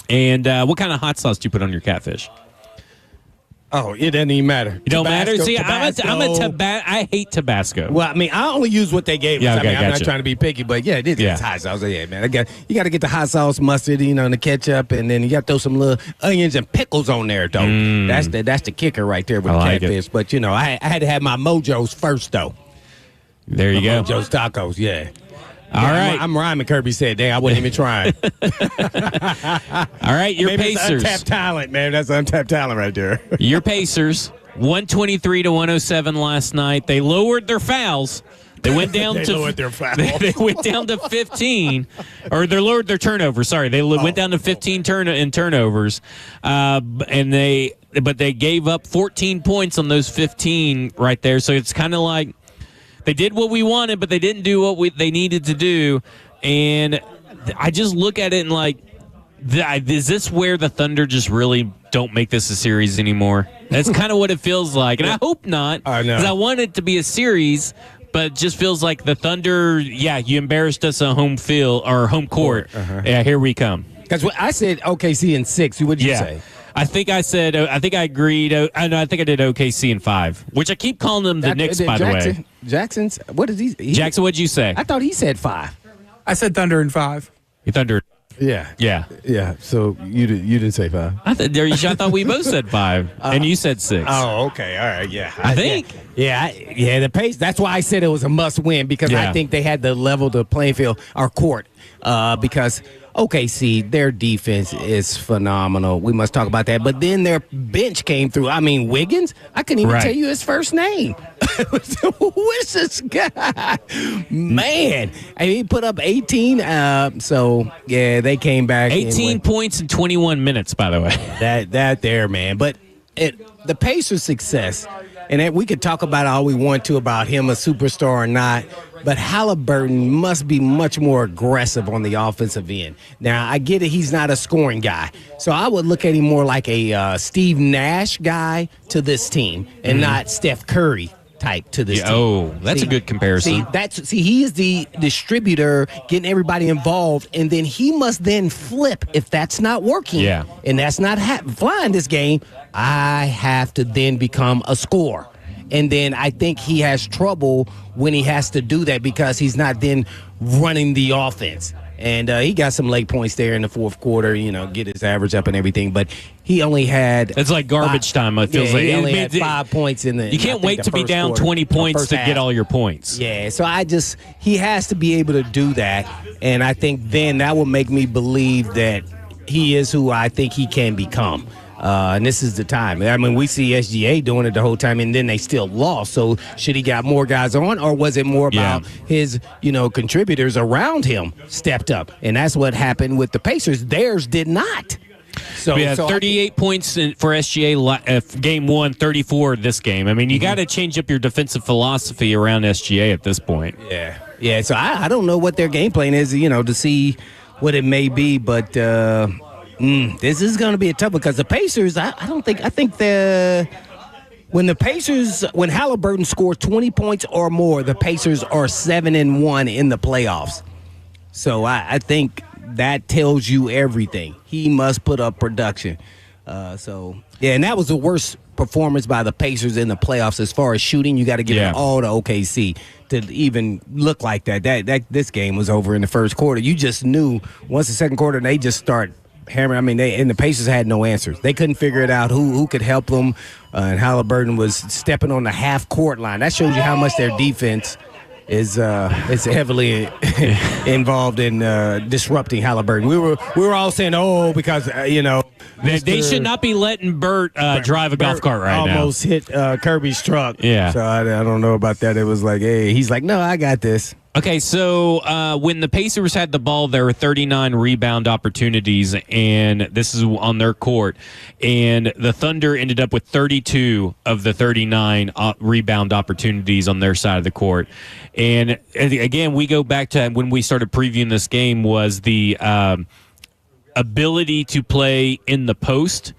And what kind of hot sauce do you put on your catfish? Oh, it doesn't even matter. It don't matter? See, Tabasco. I hate Tabasco. Well, I mean, I only use what they gave us. Yeah, okay, I'm not trying to be picky, but yeah, it's hot sauce. Yeah, man. You got to get the hot sauce, mustard, and the ketchup, and then you got to throw some little onions and pickles on there, though. That's the kicker right there with the catfish. But, I had to have my Mojo's first, though. There you go. Mojo's tacos, yeah. All right. I'm rhyming, Kirby said. Dang, I wasn't even trying. All right, your Maybe Pacers. That's untapped talent, man. That's untapped talent right there. Your Pacers, 123-107 last night. They lowered their fouls. They went down They lowered their fouls. They went down to 15, or they lowered their turnovers. Sorry, they went down to 15 turnovers, but they gave up 14 points on those 15 right there. So it's kind of like they did what we wanted, but they didn't do what they needed to do. And I just look at it and like, is this where the Thunder just really don't make this a series anymore? That's kind of what it feels like. And I hope not, because I want it to be a series, but it just feels like the Thunder, you embarrassed us on home field or home court. Yeah, here we come. Because I said OKC in 6. What'd you say? I think I agreed. I think I did OKC in 5, which I keep calling them the Knicks, by the way. Jackson's, what is he? Jackson, what'd you say? I thought he said 5. I said Thunder in 5. You Thunder. Yeah. So you didn't say 5. I thought we both said 5, and you said 6. Oh, okay. All right. Yeah. I think. The pace. That's why I said it was a must win, because I think they had to level the playing field, our court, because OKC, their defense is phenomenal. We must talk about that. But then their bench came through. I mean, Wiggins, I couldn't even tell you his first name. Who is this guy? Man. And he put up 18. They came back. 18 points in 21 minutes, by the way. That there, man. But the Pacers' success, and we could talk about all we want to about him, a superstar or not, but Halliburton must be much more aggressive on the offensive end. Now, I get it, he's not a scoring guy. So I would look at him more like a Steve Nash guy to this team and not Steph Curry type to this team. Oh, that's a good comparison. He is the distributor, getting everybody involved, and then he must then flip if that's not working. Yeah. And that's not flying this game. I have to then become a scorer. And then I think he has trouble when he has to do that, because he's not then running the offense. And he got some late points there in the fourth quarter, get his average up and everything. But he only had... It's like garbage time, it feels like. He only had 5 points in the... You can't wait to be down 20 points to get all your points. Yeah, so he has to be able to do that. And I think then that will make me believe that he is who I think he can become. And this is the time. I mean, we see SGA doing it the whole time, and then they still lost. So should he got more guys on, or was it more about his, contributors around him stepped up? And that's what happened with the Pacers. Theirs did not. So 38 points for SGA game 1, 34 this game. I mean, you got to change up your defensive philosophy around SGA at this point. Yeah. So I don't know what their game plan is, to see what it may be, but this is going to be a tough one, because the Pacers, when Halliburton scores 20 points or more, the Pacers are 7-1 in the playoffs. So I think that tells you everything. He must put up production. And that was the worst performance by the Pacers in the playoffs as far as shooting. You got to give it all to OKC to even look like that. This game was over in the first quarter. You just knew once the second quarter, they just start hammering. I mean, the Pacers had no answers. They couldn't figure it out who could help them. And Halliburton was stepping on the half-court line. That shows you how much their defense is heavily involved in disrupting Halliburton. We were all saying, because They should not be letting Bert drive a golf cart right now. Almost hit Kirby's truck. Yeah. So I don't know about that. It was like, hey, he's like, no, I got this. Okay, so when the Pacers had the ball, there were 39 rebound opportunities, and this is on their court. And the Thunder ended up with 32 of the 39 rebound opportunities on their side of the court. And again, we go back to when we started previewing this game was the ability to play in the post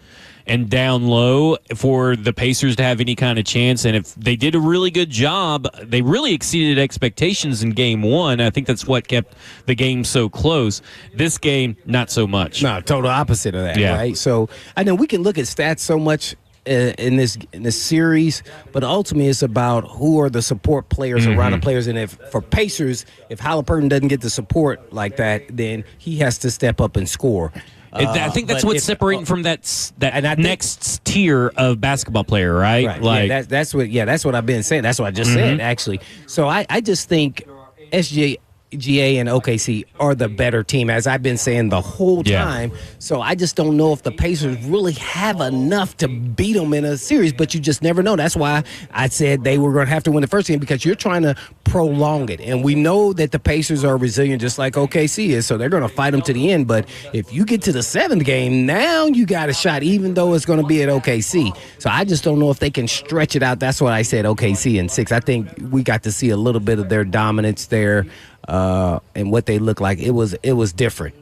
and down low for the Pacers to have any kind of chance. And if they did a really good job, they really exceeded expectations in game one. I think that's what kept the game so close. This game, not so much. No, total opposite of that, right? So I know we can look at stats so much in this series, but ultimately it's about who are the support players around the players. And if for Pacers, if Halliburton doesn't get the support like that, then he has to step up and score. I think that's what's separating from that next tier of basketball player, right? Right. Like That's what I've been saying. That's what I just said, actually. So I just think SGA and OKC are the better team, as I've been saying the whole time. So I just don't know if the Pacers really have enough to beat them in a series, but you just never know. That's why I said they were going to have to win the first game, because you're trying to prolong it. And we know that the Pacers are resilient just like OKC is, so they're going to fight them to the end. But if you get to the seventh game, now you got a shot, even though it's going to be at OKC. So I just don't know if they can stretch it out. That's what I said, OKC in 6. I think we got to see a little bit of their dominance there. And what they look like, it was different.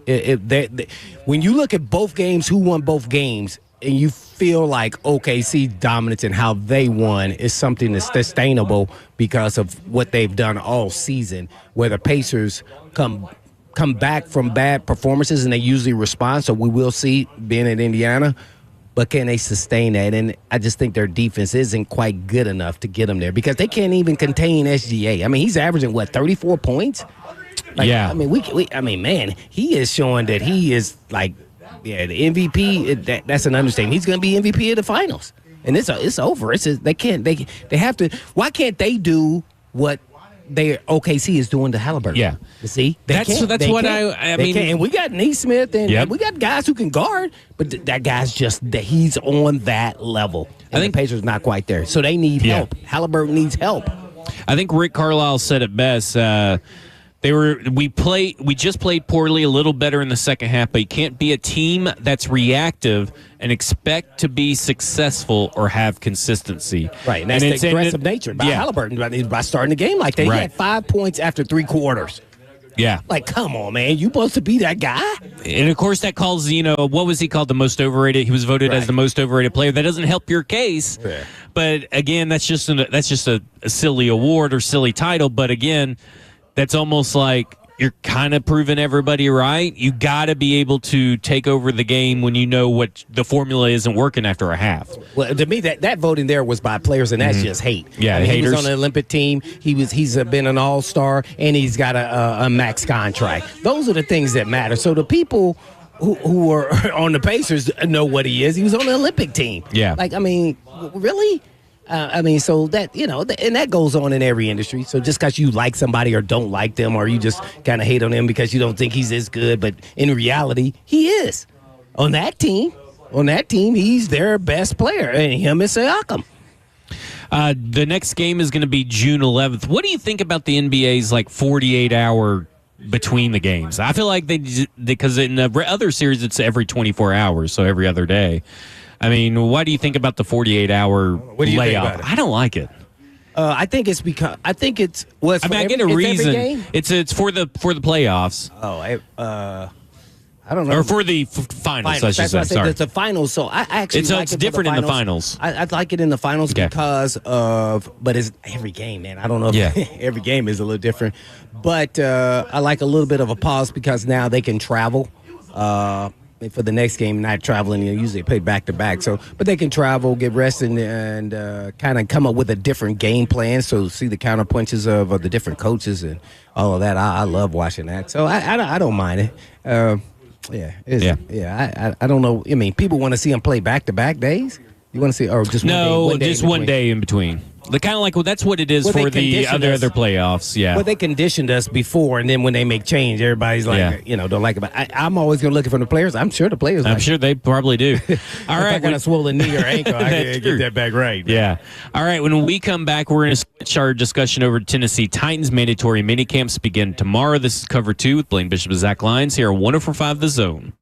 When you look at both games, who won both games, and you feel like OKC dominance and how they won is something that's sustainable because of what they've done all season, where the Pacers come back from bad performances and they usually respond. So we will see being at Indiana. But can they sustain that? And I just think their defense isn't quite good enough to get them there, because they can't even contain SGA. I mean, he's averaging, 34 points? I mean, man, he is showing that he is the MVP. That's an understatement. He's going to be MVP of the finals. And it's over. They have to. Why can't they do what OKC is doing to Halliburton? Yeah. You see? That's what I mean. And we got Neesmith and we got guys who can guard, but that guy's he's on that level. And I think the Pacers not quite there. So they need help. Halliburton needs help. I think Rick Carlisle said it best. We just played poorly, a little better in the second half, but you can't be a team that's reactive and expect to be successful or have consistency. Right, and that's the aggressive nature by Halliburton by starting the game like that. He had 5 points after 3 quarters. Yeah. Like, come on, man. You supposed to be that guy? And, of course, that calls, what was he called? The most overrated? He was voted as the most overrated player. That doesn't help your case. Yeah. But, again, that's just a silly award or silly title. But, again, that's almost like you're kind of proving everybody right. You got to be able to take over the game when you know what the formula isn't working after a half. Well, to me, that voting there was by players, and that's just hate. Yeah, he was on the Olympic team. He's been an all-star, and he's got a max contract. Those are the things that matter. So the people who are on the Pacers know what he is. He was on the Olympic team. Yeah. Really? So that, and that goes on in every industry. So just because you like somebody or don't like them, or you just kind of hate on them because you don't think he's as good, but in reality, he is. On that team, he's their best player, and him and Siakam. The next game is going to be June 11th. What do you think about the NBA's 48-hour between the games? I feel like because in the other series it's every 24 hours, so every other day. I mean, why do you think about the 48-hour layoff? I don't like it. I think it's because I get a reason. It's for the playoffs. I don't know. Or for the finals. I should say. Sorry, it's the finals. So I actually it's different in the finals. I like it in the finals because of, but it's every game, man. I don't know if every game is a little different, but I like a little bit of a pause because now they can travel. For the next game, not traveling, usually play back-to-back. So, but they can travel, get rested, and kind of come up with a different game plan. So, see the counter punches of the different coaches and all of that. I love watching that. So, I don't mind it. I don't know. I mean, people want to see them play back-to-back days. You want to see, or just one day just one day in between. The kind of like that's what it is Well, for they the conditioned other us. playoffs. Yeah. Well, they conditioned us before, and then when they make change, everybody's like, don't like it. But I'm always going to look it from the players. I'm sure the players. I'm sure they probably do. All right, if I got a swollen knee or ankle, I can get that back right. Yeah. All right. When we come back, we're going to switch our discussion over to Tennessee Titans mandatory minicamps begin tomorrow. This is Cover 2 with Blaine Bishop and Zach Lyons here on 104.5 The Zone.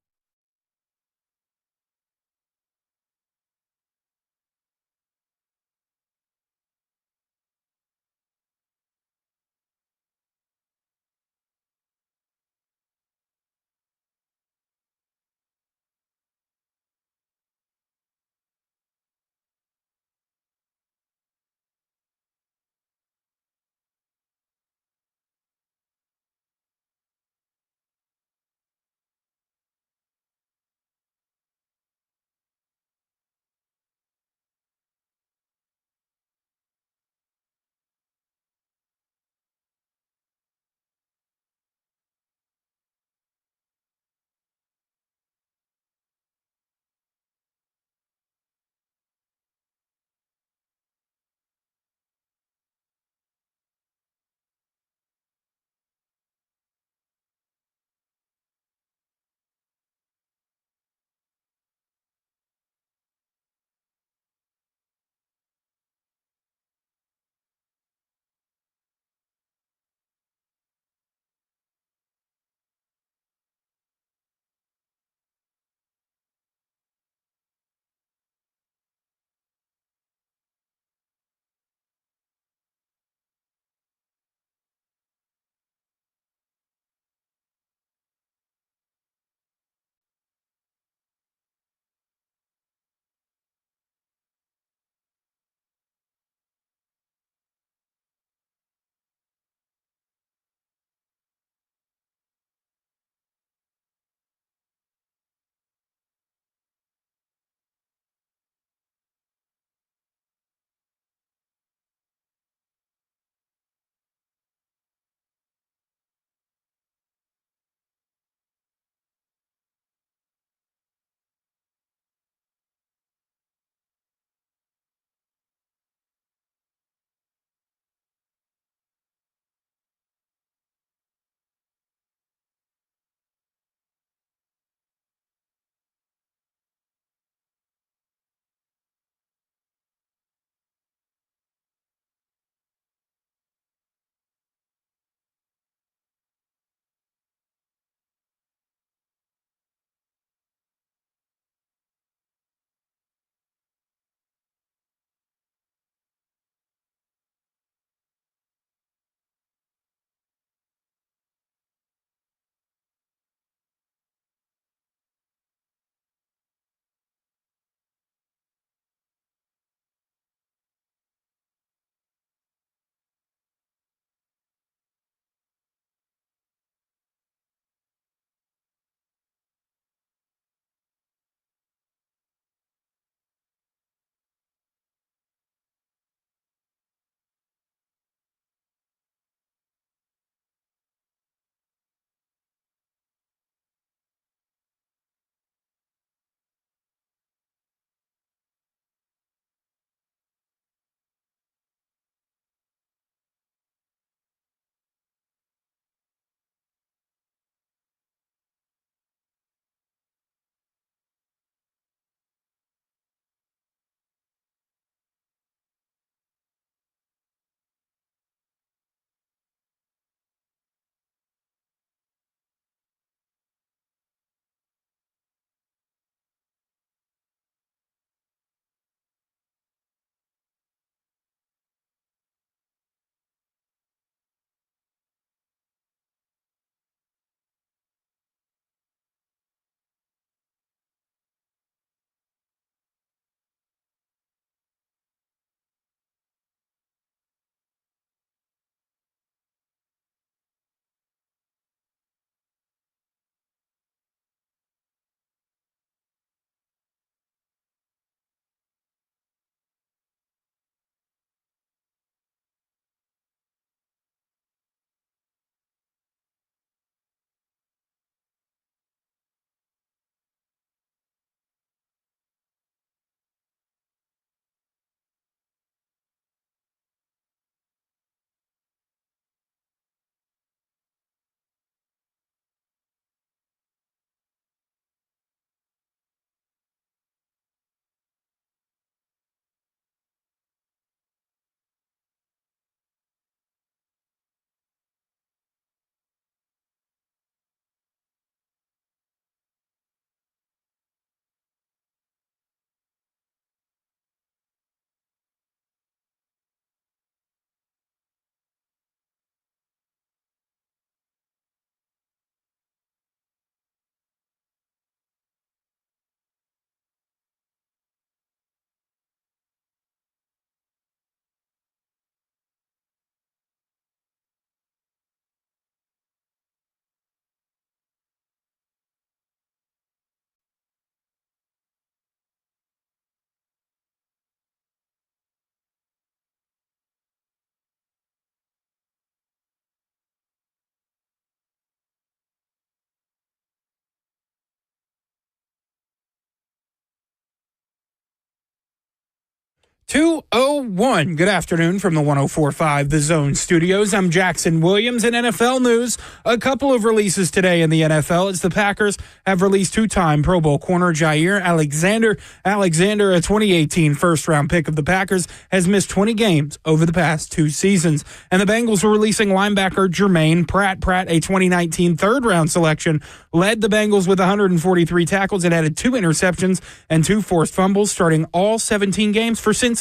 2:01. Good afternoon from the 104.5 The Zone Studios. I'm Jackson Williams. In NFL news, a couple of releases today in the NFL as the Packers have released two-time Pro Bowl corner Jair Alexander. Alexander, a 2018 first-round pick of the Packers, has missed 20 games over the past two seasons. And the Bengals are releasing linebacker Jermaine Pratt. Pratt, a 2019 third-round selection, led the Bengals with 143 tackles and added 2 interceptions and 2 forced fumbles, starting all 17 games for Cincy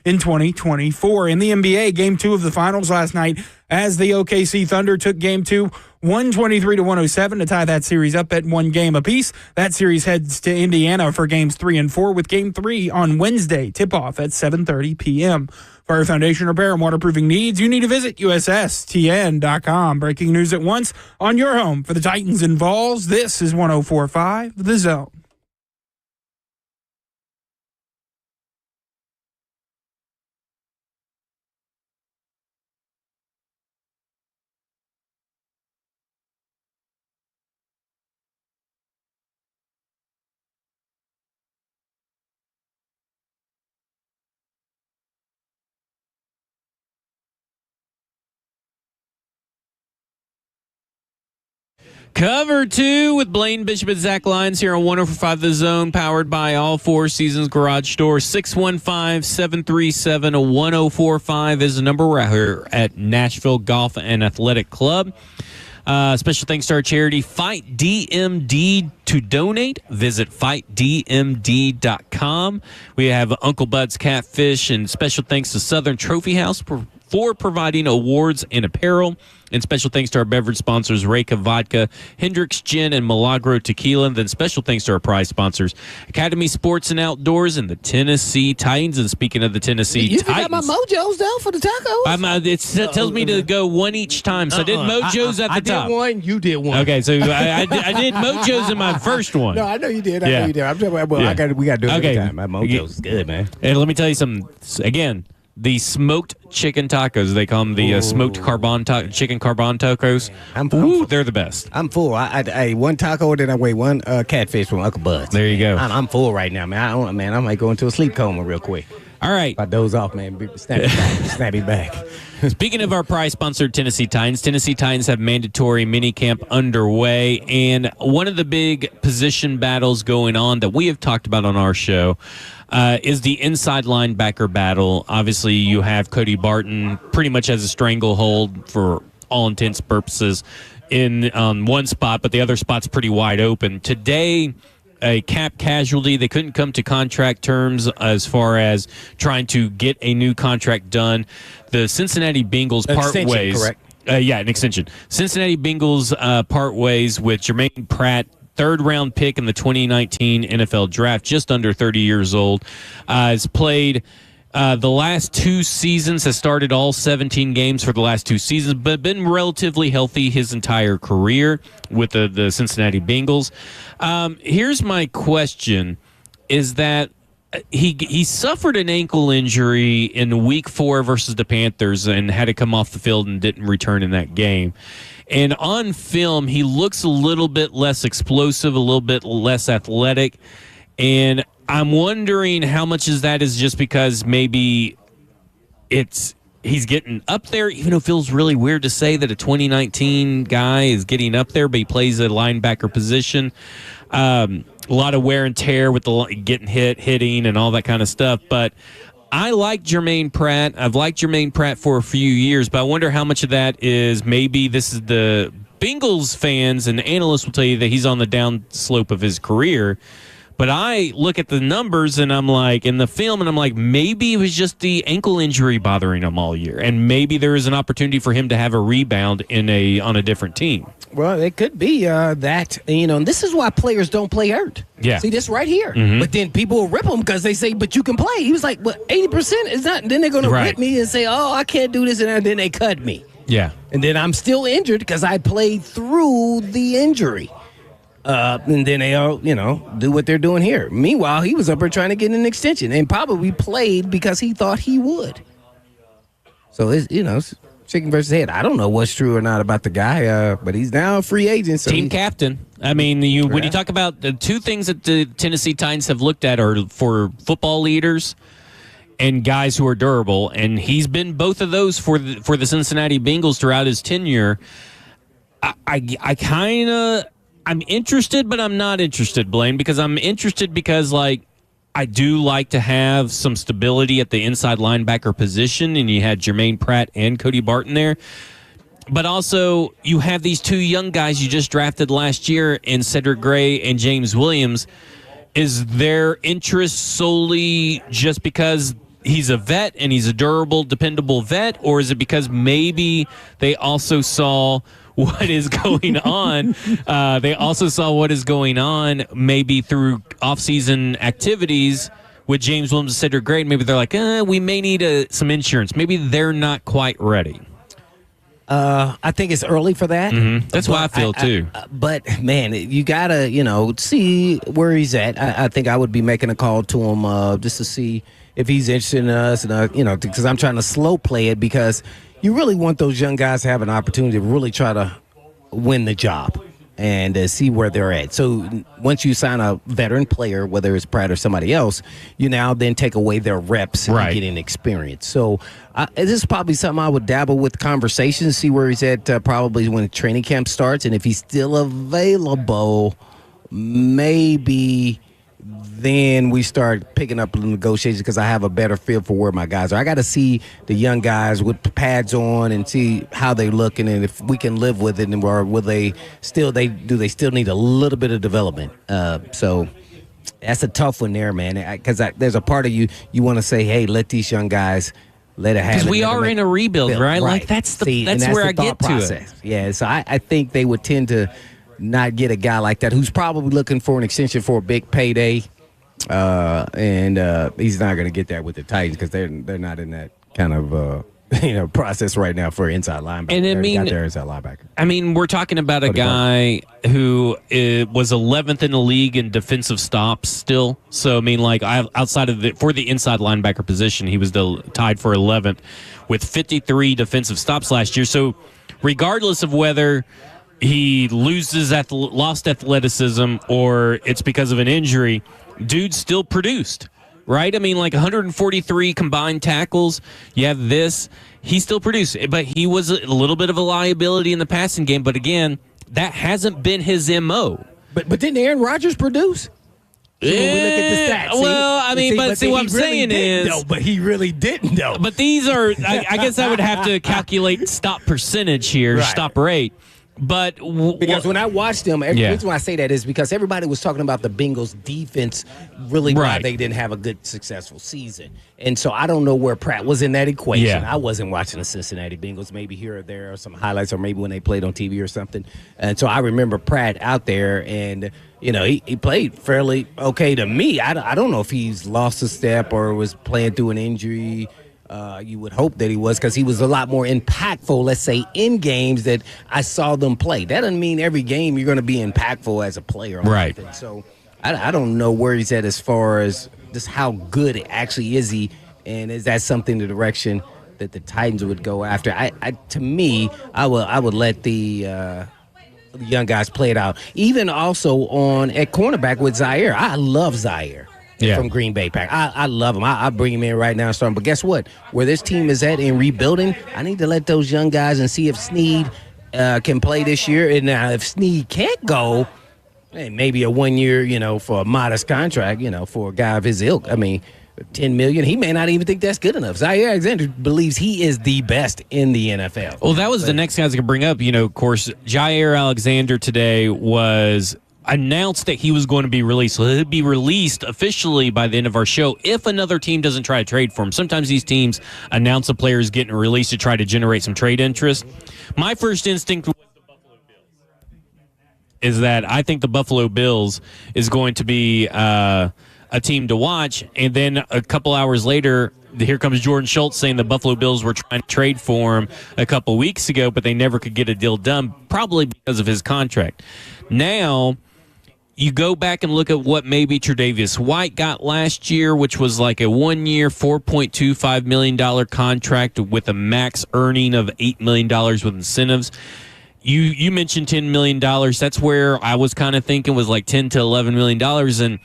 in 2024. In the NBA, Game 2 of the finals last night, as the OKC Thunder took Game 2, 123-107 to tie that series up at 1 game apiece. That series heads to Indiana for Games 3 and 4, with Game 3 on Wednesday. Tip-off at 7:30 p.m. For your foundation repair and waterproofing needs, you need to visit USSTN.com. Breaking news at once on your home for the Titans and Vols. This is 104.5 The Zone. Cover 2 with Blaine Bishop and Zach Lyons here on 104.5 The Zone, powered by All Four Seasons Garage Store. 615-737-1045 is the number. We're here at Nashville Golf and Athletic Club. Special thanks to our charity, Fight DMD. To donate, visit fightdmd.com. We have Uncle Bud's Catfish, and special thanks to Southern Trophy House for providing awards and apparel. And special thanks to our beverage sponsors, Reyka Vodka, Hendricks Gin, and Milagro Tequila. And then special thanks to our prize sponsors, Academy Sports and Outdoors and the Tennessee Titans. And speaking of the Tennessee You Titans, got my mojos down for the tacos? it tells me to go one each time. So I did mojos at the top. I did one, you did one. Okay, so I did mojos in my first one. No, I know you did. I know you did. I'm talking about, we got to do it every time. My mojos is good, man. And let me tell you something. Again, the smoked chicken tacos, they call them the smoked chicken carbon tacos. They're the best. I'm full. I one taco, then I weigh one catfish from Uncle Bud's. There you go. I'm full right now, man. I might go into a sleep coma real quick. All right. If I doze off, man, snap me back. Speaking of our prize sponsor, Tennessee Titans have mandatory minicamp underway, and one of the big position battles going on that we have talked about on our show is the inside linebacker battle. Obviously, you have Cody Barton pretty much as a stranglehold for all intents and purposes in one spot, but the other spot's pretty wide open. Today, a cap casualty. They couldn't come to contract terms as far as trying to get a new contract done. The Cincinnati Bengals part ways. Correct. An extension. Cincinnati Bengals part ways with Jermaine Pratt, third-round pick in the 2019 NFL Draft, just under 30 years old. Has played the last 2 seasons, has started all 17 games for the last 2 seasons, but been relatively healthy his entire career with the Cincinnati Bengals. Here's my question, is that he suffered an ankle injury in Week 4 versus the Panthers and had to come off the field and didn't return in that game. And on film, he looks a little bit less explosive, a little bit less athletic, and I'm wondering how much of that is just because maybe he's getting up there, even though it feels really weird to say that a 2019 guy is getting up there, but he plays a linebacker position. A lot of wear and tear with the getting hitting, and all that kind of stuff. But I like Jermaine Pratt. I've liked Jermaine Pratt for a few years, but I wonder how much of that is maybe this is the Bengals fans and analysts will tell you that he's on the down slope of his career. But I look at the numbers and I'm like, in the film, and I'm like, maybe it was just the ankle injury bothering him all year, and maybe there is an opportunity for him to have a rebound on a different team. Well, it could be that, and this is why players don't play hurt. Yeah. See, this right here. Mm-hmm. But then people will rip him because they say, but you can play. He was like, well, 80% is not. And then they're going to rip me and say, oh, I can't do this. And then they cut me. Yeah. And then I'm still injured because I played through the injury. And then they all, do what they're doing here. Meanwhile, he was up there trying to get an extension and probably played because he thought he would. So, it's chicken versus head. I don't know what's true or not about the guy, but he's now a free agent. So team captain. I mean, when you talk about the 2 things that the Tennessee Titans have looked at are for football leaders and guys who are durable, and he's been both of those for the Cincinnati Bengals throughout his tenure. I'm interested, but I'm not interested, Blaine, because I'm interested because, like, I do like to have some stability at the inside linebacker position, and you had Jermaine Pratt and Cody Barton there. But also, you have these two young guys you just drafted last year in Cedric Gray and James Williams. Is their interest solely just because he's a vet and he's a durable, dependable vet, or is it because maybe they also saw what is going on? They also saw what is going on maybe through offseason activities with James Williams and Cedric Gray. Maybe they're like, we may need some insurance. Maybe they're not quite ready. I think it's early for that. Mm-hmm. That's what I feel too. But man, you gotta see where he's at. I think I would be making a call to him just to see if he's interested in us, and because I'm trying to slow play it, because you really want those young guys to have an opportunity to really try to win the job and see where they're at. So once you sign a veteran player, whether it's Pratt or somebody else, you now then take away their reps and getting experience. So this is probably something I would dabble with conversations, see where he's at probably when training camp starts. And if he's still available, maybe then we start picking up the negotiations, because I have a better feel for where my guys are. I got to see the young guys with pads on and see how they're looking, and if we can live with it, and or will they still need a little bit of development. So that's a tough one there, man, because there's a part of you want to say, hey, let these young guys let it happen. Because we are in a rebuild, right? Like that's where I get to it. Yeah, so I think they would tend to not get a guy like that who's probably looking for an extension for a big payday. And he's not going to get that with the Titans, because they're not in that kind of process right now for inside linebacker. And got their inside linebacker. I mean, we're talking about a guy who was 11th in the league in defensive stops still. So I mean, like outside of for the inside linebacker position, he was tied for 11th with 53 defensive stops last year. So regardless of whether he lost athleticism or it's because of an injury, dude still produced, right? I mean, like 143 combined tackles. You have this. He still produced, but he was a little bit of a liability in the passing game. But again, that hasn't been his MO. But didn't Aaron Rodgers produce? When we look at the stats. Well, I mean, but what I'm saying is... but he really didn't, though. But these are... I guess I would have to calculate stop percentage here, stop rate. But because when I watched them, the reason why I say that is because everybody was talking about the Bengals' defense really why they didn't have a good, successful season. And so I don't know where Pratt was in that equation. Yeah. I wasn't watching the Cincinnati Bengals, maybe here or there, or some highlights, or maybe when they played on TV or something. And so I remember Pratt out there, and he played fairly okay to me. I don't know if he's lost a step or was playing through an injury. You would hope that he was, because he was a lot more impactful, let's say, in games that I saw them play. That doesn't mean every game you're going to be impactful as a player. Right. So I don't know where he's at as far as just how good actually is he, and is that something the direction that the Titans would go after? To me, I would let the young guys play it out. Even also at cornerback with Zaire. I love Zaire. From Green Bay Pack. I love him. I bring him in right now and start him. But guess what? Where this team is at in rebuilding, I need to let those young guys and see if Snead can play this year. And now if Snead can't go, maybe a 1 year, for a modest contract, for a guy of his ilk. I mean, $10 million, he may not even think that's good enough. Zaire Alexander believes he is the best in the NFL. Well, that was the next guy I was going to bring up. Of course, Jaire Alexander today was announced that he was going to be released. So he'll be released officially by the end of our show if another team doesn't try to trade for him. Sometimes these teams announce a player is getting released to try to generate some trade interest. My first instinct was the Buffalo Bills. Is that I think the Buffalo Bills is going to be a team to watch. And then a couple hours later, here comes Jordan Schultz saying the Buffalo Bills were trying to trade for him a couple weeks ago, but they never could get a deal done, probably because of his contract. Now, you go back and look at what maybe Tre'Davious White got last year, which was like a 1 year, $4.25 million contract with a max earning of $8 million with incentives. You mentioned $10 million. That's where I was kind of thinking was like $10 to $11 million. And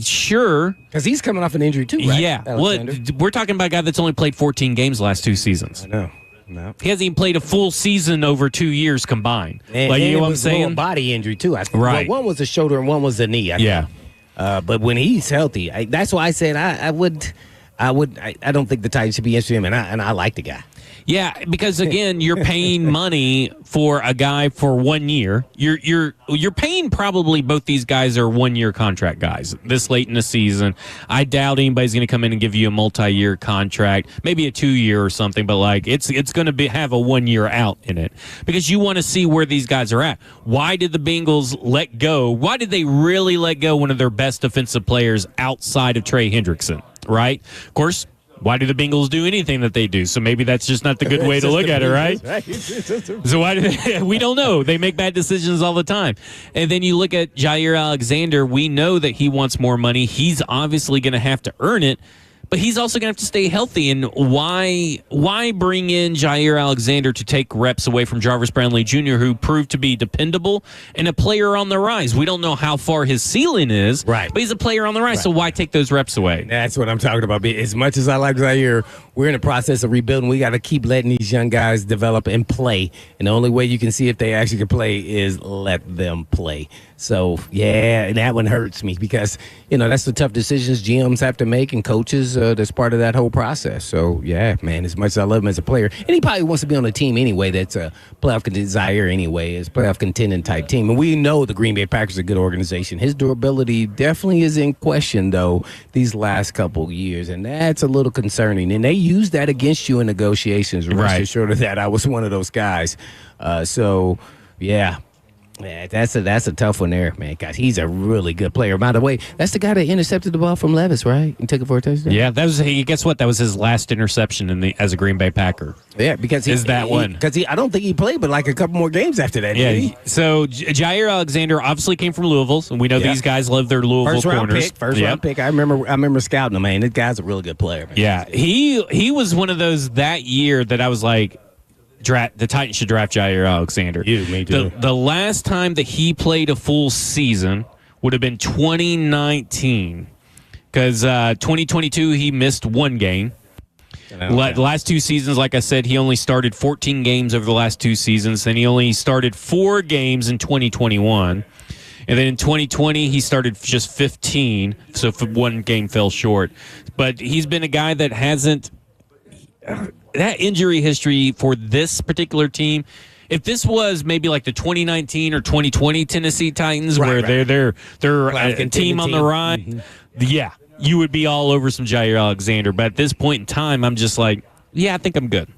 Sure. Because he's coming off an injury too, right? Yeah. Alexander? Well, we're talking about a guy that's only played 14 games last 2 seasons. I know. No. He hasn't even played a full season over 2 years combined. And you know what I'm a saying? body injury too. I think. Right. Well, one was a shoulder and one was a knee. I think. But when he's healthy, that's why I said I don't think the Titans should be interested in him, and I like the guy. Yeah, because again, you're paying money for a guy for 1 year. You're paying probably both these guys are 1 year contract guys this late in the season. I doubt anybody's going to come in and give you a multi-year contract, maybe a 2 year or something. But like it's going to have a 1 year out in it because you want to see where these guys are at. Why did the Bengals let go? Why did they really let go one of their best defensive players outside of Trey Hendrickson? Right, of course. Why do the Bengals do anything that they do? So maybe that's just not the good way to look at it, right? So why do they, we don't know. They make bad decisions all the time. And then you look at Jair Alexander. We know that he wants more money. He's obviously going to have to earn it, but he's also going to have to stay healthy. And why bring in Jair Alexander to take reps away from Jarvis Brownlee Jr., who proved to be dependable and a player on the rise? We don't know how far his ceiling is, right? But he's a player on the rise, so why take those reps away? That's what I'm talking about. As much as I like Jair, we're in the process of rebuilding. We got to keep letting these young guys develop and play. And the only way you can see if they actually can play is let them play. So, yeah, that one hurts me because, that's the tough decisions GMs have to make and coaches. That's part of that whole process. So, yeah, man, as much as I love him as a player, and he probably wants to be on a team anyway that's a playoff desire anyway, is playoff contending type team. And we know the Green Bay Packers are a good organization. His durability definitely is in question, though, these last couple of years, and that's a little concerning. And they use that against you in negotiations. Rest assured of that. I was one of those guys. So, yeah. Yeah, that's a tough one there, man. Guys, he's a really good player. By the way, that's the guy that intercepted the ball from Levis, right? And took it for a touchdown. Yeah, guess what? That was his last interception as a Green Bay Packer. Yeah, because I don't think he played, but like a couple more games after that. Yeah. So Jair Alexander obviously came from Louisville, and we know these guys love their Louisville corners. First round pick. I remember scouting him, man. This guy's a really good player, man. Yeah, he was one of those that year that I was like, the Titans should draft Jair Alexander. Me too. The last time that he played a full season would have been 2019 because 2022 he missed one game. The last 2 seasons, like I said, he only started 14 games over the last 2 seasons. Then he only started 4 games in 2021. And then in 2020, he started just 15, so one game fell short. But he's been a guy that hasn't that injury history for this particular team. If this was maybe like the 2019 or 2020 Tennessee Titans, they're a team on the rise, yeah, you would be all over some Jair Alexander. But at this point in time, I'm just like, yeah, I think I'm good.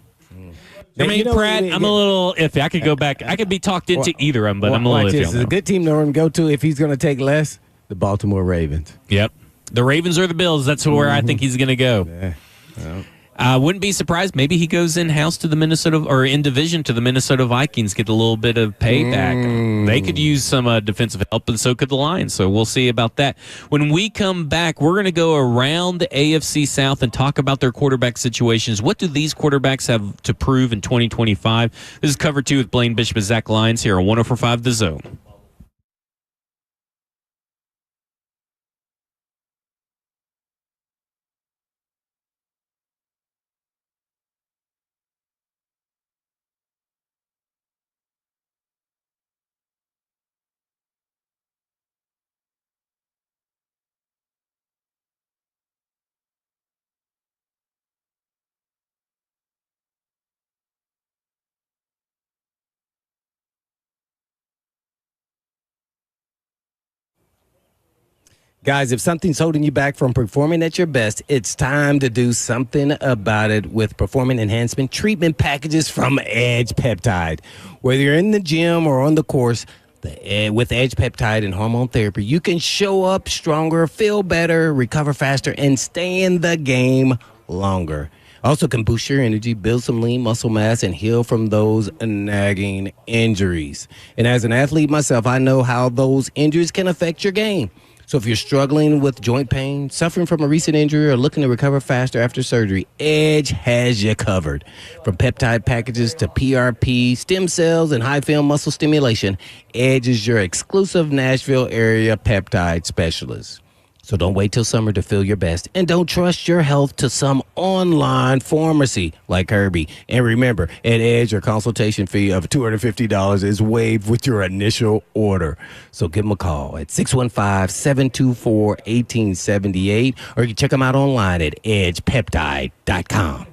Pratt, I'm a little iffy. I could go back. I could be talked into either of them, but I'm a little iffy. It's a good team to go to if he's going to take less. The Baltimore Ravens. Yep, the Ravens or the Bills. That's where I think he's going to go. Yeah. Well. Wouldn't be surprised. Maybe he goes in-house to the Minnesota or in division to the Minnesota Vikings, get a little bit of payback. They could use some defensive help, and so could the Lions. So we'll see about that. When we come back, we're going to go around the AFC South and talk about their quarterback situations. What do these quarterbacks have to prove in 2025? This is Cover 2 with Blaine Bishop and Zach Lyons here on 104.5 The Zone. Guys, if something's holding you back from performing at your best, it's time to do something about it with performance enhancement treatment packages from Edge Peptide. Whether you're in the gym or on the course, with Edge Peptide and hormone therapy, you can show up stronger, feel better, recover faster, and stay in the game longer. Also can boost your energy, build some lean muscle mass, and heal from those nagging injuries. And as an athlete myself, I know how those injuries can affect your game. So if you're struggling with joint pain, suffering from a recent injury, or looking to recover faster after surgery, Edge has you covered. From peptide packages to PRP, stem cells, and high-film muscle stimulation, Edge is your exclusive Nashville area peptide specialist. So don't wait till summer to feel your best. And don't trust your health to some online pharmacy like Herbie. And remember, at Edge, your consultation fee of $250 is waived with your initial order. So give them a call at 615-724-1878, or you can check them out online at edgepeptide.com.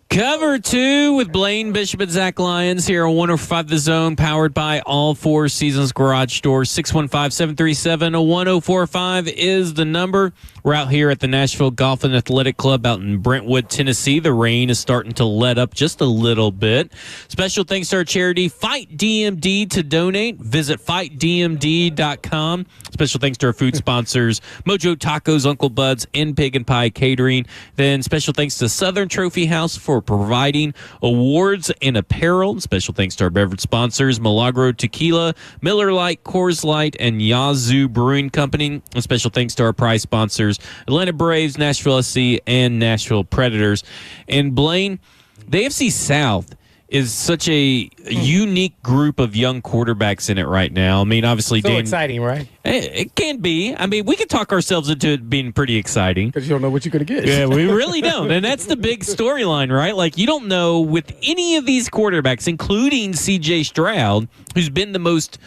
Cover 2 with Blaine Bishop and Zach Lyons here on 105 The Zone, powered by All Four Seasons Garage Door. 615-737-1045 is the number. We're out here at the Nashville Golf and Athletic Club out in Brentwood, Tennessee. The rain is starting to let up just a little bit. Special thanks to our charity, Fight DMD, to donate. Visit fightdmd.com. Special thanks to our food sponsors, Mojo Tacos, Uncle Bud's, and Pig and Pie Catering. Then special thanks to Southern Trophy House for providing awards and apparel. Special thanks to our beverage sponsors, Milagro Tequila, Miller Lite, Coors Light, and Yazoo Brewing Company. And special thanks to our prize sponsors, Atlanta Braves, Nashville SC, and Nashville Predators. And Blaine, the AFC South is such a unique group of young quarterbacks in it right now. I mean, obviously, so exciting, right? It can be. I mean, we could talk ourselves into it being pretty exciting. Because you don't know what you're going to get. Yeah, we really don't. And that's the big storyline, right? Like, you don't know with any of these quarterbacks, including C.J. Stroud, who's been the most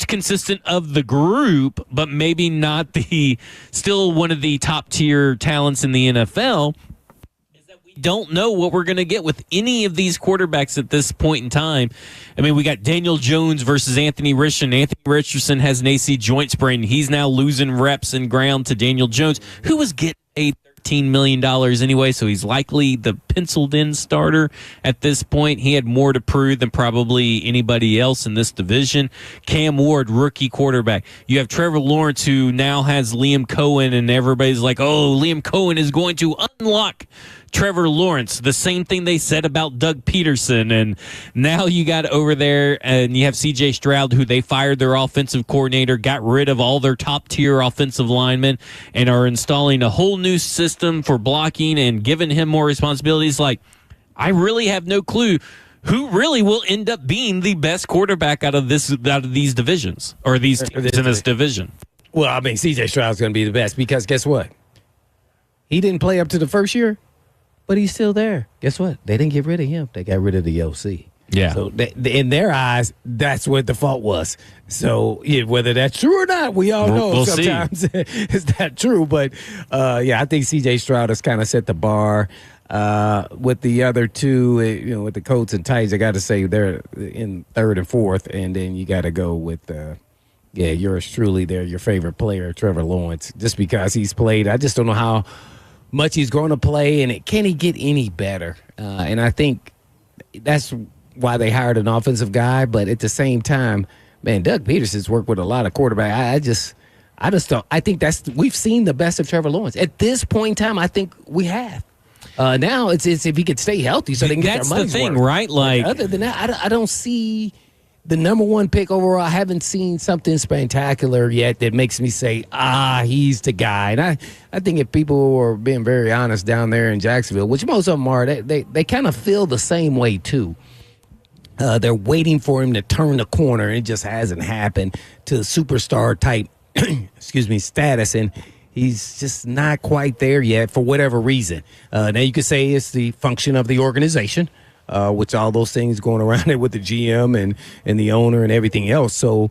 consistent of the group, but maybe not still one of the top tier talents in the NFL. Don't know what we're going to get with any of these quarterbacks at this point in time. I mean, we got Daniel Jones versus Anthony Richardson. Anthony Richardson has an AC joint sprain. He's now losing reps and ground to Daniel Jones, who was getting paid $13 million anyway, so he's likely the penciled-in starter at this point. He had more to prove than probably anybody else in this division. Cam Ward, rookie quarterback. You have Trevor Lawrence, who now has Liam Cohen, and everybody's like, oh, Liam Cohen is going to unlock Trevor Lawrence. The same thing they said about Doug Peterson. And now you got over there and you have C.J. Stroud, who they fired their offensive coordinator, got rid of all their top-tier offensive linemen, and are installing a whole new system for blocking and giving him more responsibilities. Like, I really have no clue who really will end up being the best quarterback out of these divisions, or these teams in this division. Well, I mean, C.J. Stroud's going to be the best because guess what? He didn't play up to the first year, but he's still there. Guess what? They didn't get rid of him. They got rid of the OC. Yeah. So in their eyes, that's what the fault was. So whether that's true or not, we all know we'll sometimes it's not true. But, I think C.J. Stroud has kind of set the bar. With the other two, with the Colts and Titans, I got to say they're in third and fourth. And then you got to go with, yours truly there, your favorite player, Trevor Lawrence, just because he's played. I just don't know how much he's going to play, and can he get any better? And I think that's why they hired an offensive guy. But at the same time, man, Doug Peterson's worked with a lot of quarterbacks. I just don't. I think we've seen the best of Trevor Lawrence at this point in time. I think we have. Now it's if he could stay healthy, so they can get their money's worth. That's the thing, right? Like, other than that, I don't see the number one pick overall. I haven't seen something spectacular yet that makes me say, he's the guy. And I think if people are being very honest down there in Jacksonville, which most of them are, they kind of feel the same way too. They're waiting for him to turn the corner, and it just hasn't happened to the superstar type, status, and he's just not quite there yet for whatever reason. Now you could say it's the function of the organization, which all those things going around it with the GM and the owner and everything else. So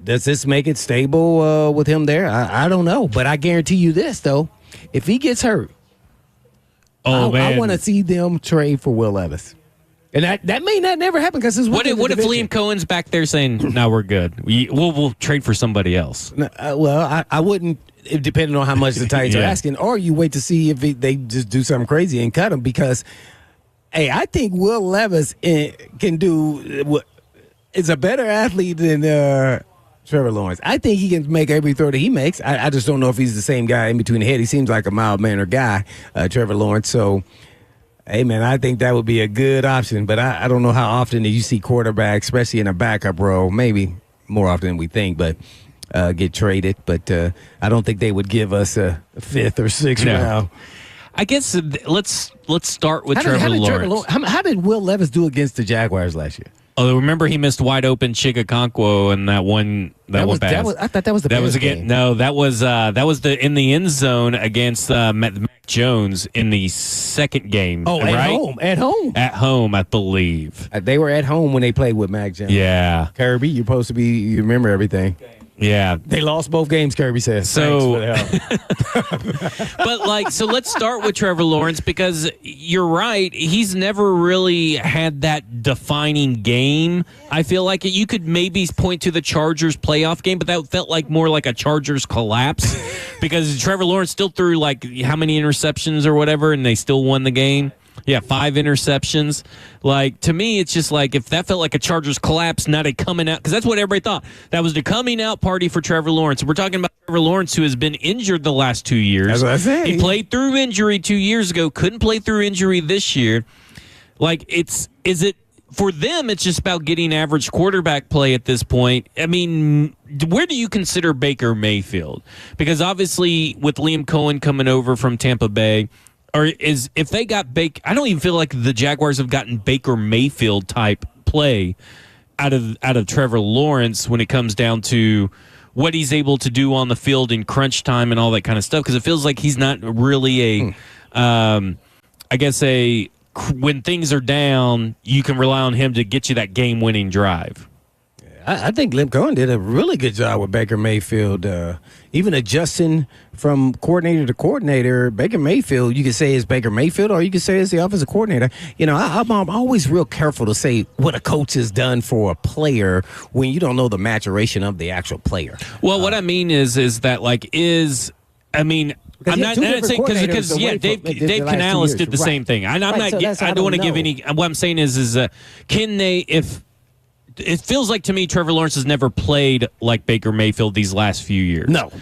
does this make it stable with him there? I don't know. But I guarantee you this, though. If he gets hurt, I want to see them trade for Will Levis. And that may not never happen because it's what if Liam Cohen's back there saying, no, we're good. We'll trade for somebody else? I wouldn't, depending on how much the Titans are asking, or you wait to see if they just do something crazy and cut him because – hey, I think Will Levis can do is a better athlete than Trevor Lawrence. I think he can make every throw that he makes. I just don't know if he's the same guy in between the head. He seems like a mild-mannered guy, Trevor Lawrence. So, hey, man, I think that would be a good option. But I don't know how often do you see quarterbacks, especially in a backup role, maybe more often than we think, but get traded. But I don't think they would give us a fifth or sixth round. I guess let's start with Trevor Lawrence. How did Will Levis do against the Jaguars last year? Oh, remember he missed wide open Chigakonkwo and that one pass. I thought that was the Bears game. No, that was in the end zone against Mac Jones in the second game. Oh, right? At home, I believe. They were at home when they played with Mac Jones. Yeah, Kirby, you're supposed to be. You remember everything. Yeah. They lost both games, Kirby says. So, But let's start with Trevor Lawrence, because you're right. He's never really had that defining game. I feel like you could maybe point to the Chargers playoff game, but that felt like more like a Chargers collapse because Trevor Lawrence still threw like how many interceptions or whatever, and they still won the game. Yeah, 5 interceptions. Like, to me, it's just like if that felt like a Chargers collapse, not a coming out, because that's what everybody thought. That was the coming out party for Trevor Lawrence. We're talking about Trevor Lawrence, who has been injured the last 2 years. That's what I said. He played through injury 2 years ago, couldn't play through injury this year. Like, for them, it's just about getting average quarterback play at this point. I mean, where do you consider Baker Mayfield? Because obviously, with Liam Cohen coming over from Tampa Bay, if they got Baker, I don't even feel like the Jaguars have gotten Baker Mayfield type play out of Trevor Lawrence when it comes down to what he's able to do on the field in crunch time and all that kind of stuff. Because it feels like he's not really when things are down, you can rely on him to get you that game-winning drive. I think Liam Cohen did a really good job with Baker Mayfield. Even adjusting from coordinator to coordinator, Baker Mayfield, you could say is Baker Mayfield, or you could say is the offensive coordinator. You know, I'm always real careful to say what a coach has done for a player when you don't know the maturation of the actual player. Well, what I mean is that I'm not saying because Dave Canales did the same thing. I don't want to give any. What I'm saying is can they if. It feels like to me Trevor Lawrence has never played like Baker Mayfield these last few years. No.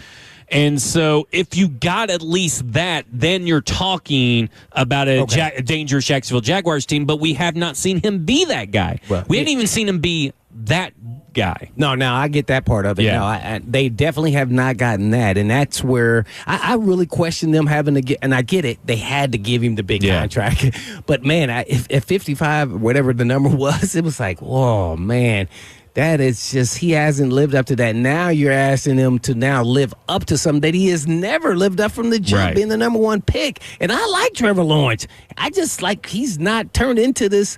And so if you got at least that, then you're talking about a dangerous Jacksonville Jaguars team, but we have not seen him be that guy. Well, we haven't even seen him be that guy. No, I get that part of it. Yeah. No, they definitely have not gotten that, and that's where I really question them having to get. And I get it; they had to give him the big contract. But man, at 55, whatever the number was, it was like, whoa, man, that is just he hasn't lived up to that. Now you're asking him to now live up to something that he has never lived up from the jump, being the number 1 pick. And I like Trevor Lawrence. I just like he's not turned into this,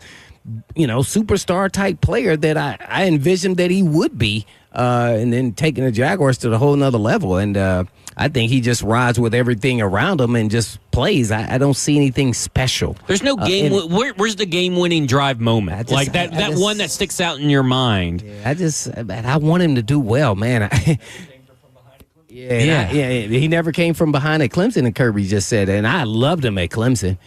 superstar type player that I envisioned that he would be, and then taking the Jaguars to the whole nother level. And I think he just rides with everything around him and just plays. I don't see anything special. There's no game. Where's the game-winning drive moment? That one that sticks out in your mind. Yeah, I want him to do well, man. He never came from behind at Clemson, and Kirby just said, and I loved him at Clemson.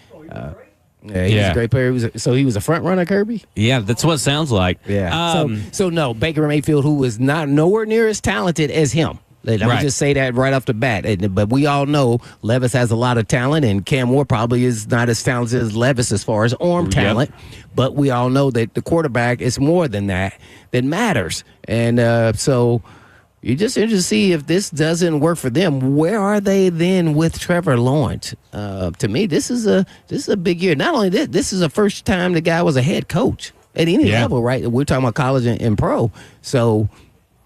Yeah, he was a great player. He was a front runner, Kirby? Yeah, that's what it sounds like. Yeah. No, Baker Mayfield, who was nowhere near as talented as him. Let me just say that right off the bat. But we all know Levis has a lot of talent, and Cam Moore probably is not as talented as Levis as far as arm talent. But we all know that the quarterback is more than that matters. And so you're just interested to see if this doesn't work for them. Where are they then with Trevor Lawrence? To me, this is a big year. Not only this is the first time the guy was a head coach at any level, right? We're talking about college and pro. So,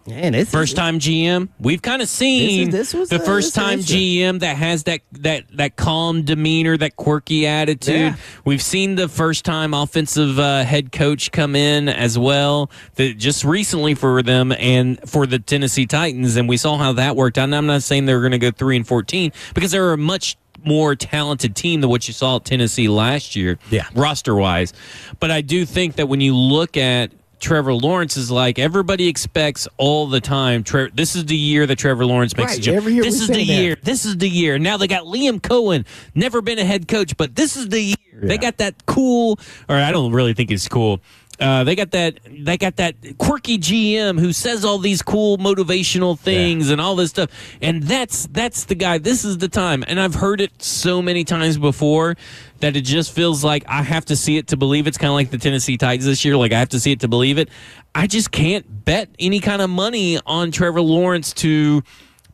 man, first time GM. We've kind of seen the first time GM that has that calm demeanor, that quirky attitude. Yeah. We've seen the first time offensive head coach come in as well, just recently for them and for the Tennessee Titans, and we saw how that worked out. And I'm not saying they're going to go 3-14 because they're a much more talented team than what you saw at Tennessee last year, roster-wise. But I do think that when you look at Trevor Lawrence is like everybody expects all the time. This is the year that Trevor Lawrence makes a jump. Every year this is the year. This is the year. Now they got Liam Cohen, never been a head coach, but this is the year. Yeah. They got that cool, or I don't really think it's cool. They got that quirky GM who says all these cool motivational things and all this stuff, and that's the guy. This is the time, and I've heard it so many times before that it just feels like I have to see it to believe. It's kind of like the Tennessee Titans this year. Like I have to see it to believe it. I just can't bet any kind of money on Trevor Lawrence to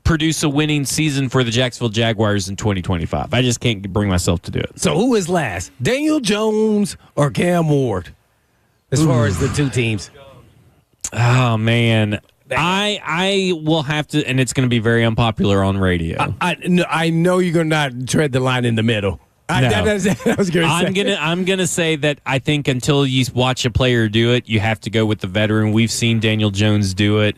produce a winning season for the Jacksonville Jaguars in 2025. I just can't bring myself to do it. So who is last, Daniel Jones or Cam Ward? As far as the two teams. Oh, man. I will have to, and it's going to be very unpopular on radio. I know you're going to not tread the line in the middle. I was going to say. I'm going to say that I think until you watch a player do it, you have to go with the veteran. We've seen Daniel Jones do it.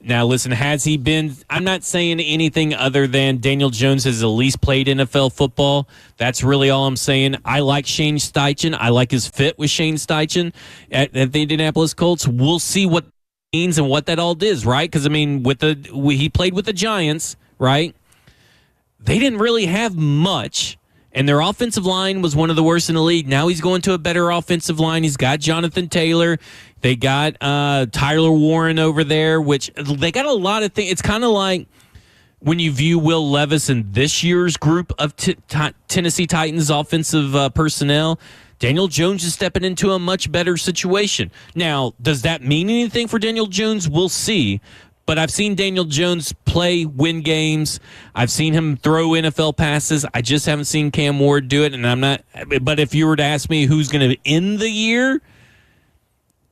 Now, listen, has he been? I'm not saying anything other than Daniel Jones has at least played NFL football. That's really all I'm saying. I like Shane Steichen. I like his fit with Shane Steichen at the Indianapolis Colts. We'll see what that means and what that all is, right? Because, I mean, he played with the Giants, right? They didn't really have much. And their offensive line was one of the worst in the league. Now he's going to a better offensive line. He's got Jonathan Taylor. They got Tyler Warren over there, which they got a lot of things. It's kind of like when you view Will Levis in this year's group of Tennessee Titans offensive personnel. Daniel Jones is stepping into a much better situation. Now, does that mean anything for Daniel Jones? We'll see. But I've seen Daniel Jones play, win games. I've seen him throw NFL passes. I just haven't seen Cam Ward do it, and I'm not. But if you were to ask me who's going to end the year,